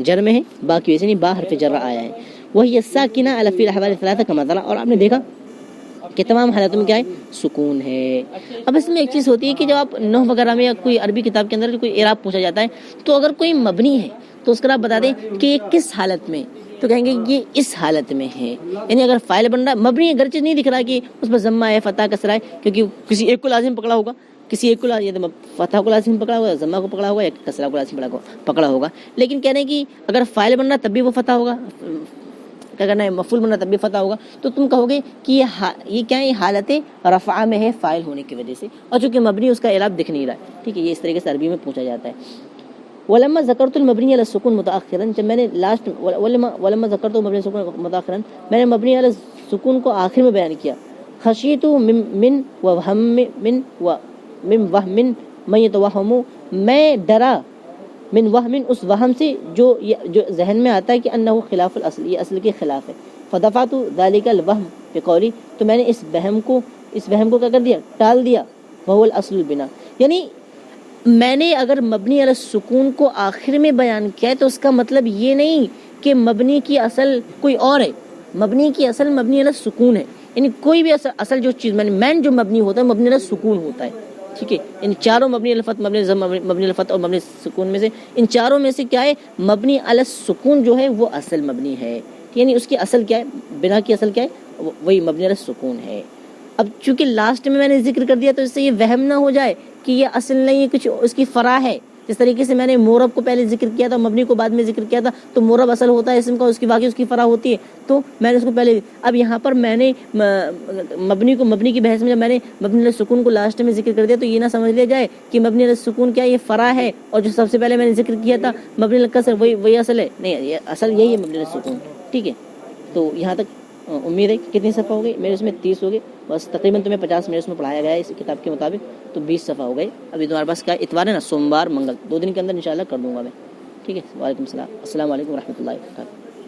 جر میں ہے، با کی وجہ سے، یعنی با حرف جر آیا ہے۔ وہی الساکنہ علی فی الاحوال الثلاثہ کما ذکر، اور آپ نے دیکھا کہ تمام حالتوں میں کیا ہے، سکون ہے۔ اب اس میں ایک چیز ہوتی ہے کہ جب آپ نحو وغیرہ میں یا کوئی عربی کتاب کے اندر کوئی اعراب پوچھا جاتا ہے، تو اگر کوئی مبنی ہے تو اس کا آپ بتا دیں کہ یہ کس حالت میں، تو کہیں گے یہ اس حالت میں ہے، یعنی اگر فاعل بن رہا ہے، مبنی اگرچہ نہیں دکھ رہا کہ اس پر ضمہ ہے، فتح کسرہ ہے، کیونکہ کسی ایک کو لازم پکڑا ہوگا، کسی ایک کو فتح کو لازم پکڑا ہوگا، ضمہ کو پکڑا ہوگا، یا کسرہ کو لازم پکڑا ہوگا، لیکن کہنے کی اگر فاعل بن رہا تب بھی وہ فتح ہوگا، کیا کرنا ہے، مفعول بن رہا تب بھی فتح ہوگا، تو تم کہو گے کہ یہ کیا ہے، یہ حالت رفع میں ہے فاعل ہونے کی وجہ سے، اور چونکہ مبنی اس کا اعراب دکھ نہیں رہا ہے، ٹھیک ہے، یہ اس طریقے سے عربی میں پوچھا جاتا ہے۔ ولما ذکرت المبنی علی السکون متأخرا، جب میں نے لاسٹ ولما ذکرت المبنی علی السکون متأخرا، میں نے مبنی علی السکون کو آخر میں بیان کیا، خشیت من وہم من یتوہم، میں ڈرا من وہم، اس وہم سے جو ذہن میں آتا ہے کہ انہ خلاف الاصل، یہ اصل کے خلاف ہے، فدفعت ذلک الوہم بقولی، تو میں نے اس وہم کو کیا کر دیا، ٹال دیا، وہو الاصل البنا، یعنی میں نے اگر مبنی علی السکون کو آخر میں بیان کیا ہے تو اس کا مطلب یہ نہیں کہ مبنی کی اصل کوئی اور ہے، مبنی کی اصل مبنی علی السکون ہے، یعنی کوئی بھی اصل جو چیز مین جو مبنی ہوتا ہے مبنی علی السکون ہوتا ہے، ٹھیک ہے، ان چاروں مبنی علی الفتح، مبنی علی ضم، مبنی علی الفتح اور مبنی السکون میں سے، ان چاروں میں سے کیا ہے، مبنی علی السکون جو ہے وہ اصل مبنی ہے، یعنی اس کی اصل کیا ہے، بنا کی اصل کیا ہے، وہی مبنی علی السکون ہے۔ اب چونکہ لاسٹ میں نے ذکر کر دیا تو اس سے یہ وہم نہ ہو جائے کہ یہ اصل نہیں، کچھ اس کی فرع ہے، جس طریقے سے میں نے مورب کو پہلے ذکر کیا تھا، مبنی کو بعد میں ذکر کیا تھا، تو مورب اصل ہوتا ہے اسم کا، اس کی واقعی اس کی فرع ہوتی ہے، تو میں نے اس کو پہلے، اب یہاں پر میں نے مبنی کی بحث میں جب میں نے مبنی علی السکون کو لاسٹ میں ذکر کر دیا تو یہ نہ سمجھ لیا جائے کہ مبنی علی السکون کیا یہ فرع ہے، اور جو سب سے پہلے میں نے ذکر کیا تھا مبنی علی الکسر وہی اصل ہے، نہیں، یہ اصل یہی ہے مبنی علی السکون، ٹھیک ہے۔ تو یہاں تک امید ہے کہ کتنی صفحہ ہو گئی، میرے اس میں 30 ہو گئے، بس تقریباً تمہیں 50 منٹ میں پڑھایا گیا ہے اس کتاب کے مطابق، تو 20 صفحہ ہو گئے۔ ابھی تمہارے پاس کیا اتوار ہے نا، سوموار منگل، 2 دن کے اندر انشاءاللہ کر دوں گا میں، ٹھیک ہے۔ وعلیکم السلام، السلام علیکم ورحمۃ اللہ وبرکاتہ۔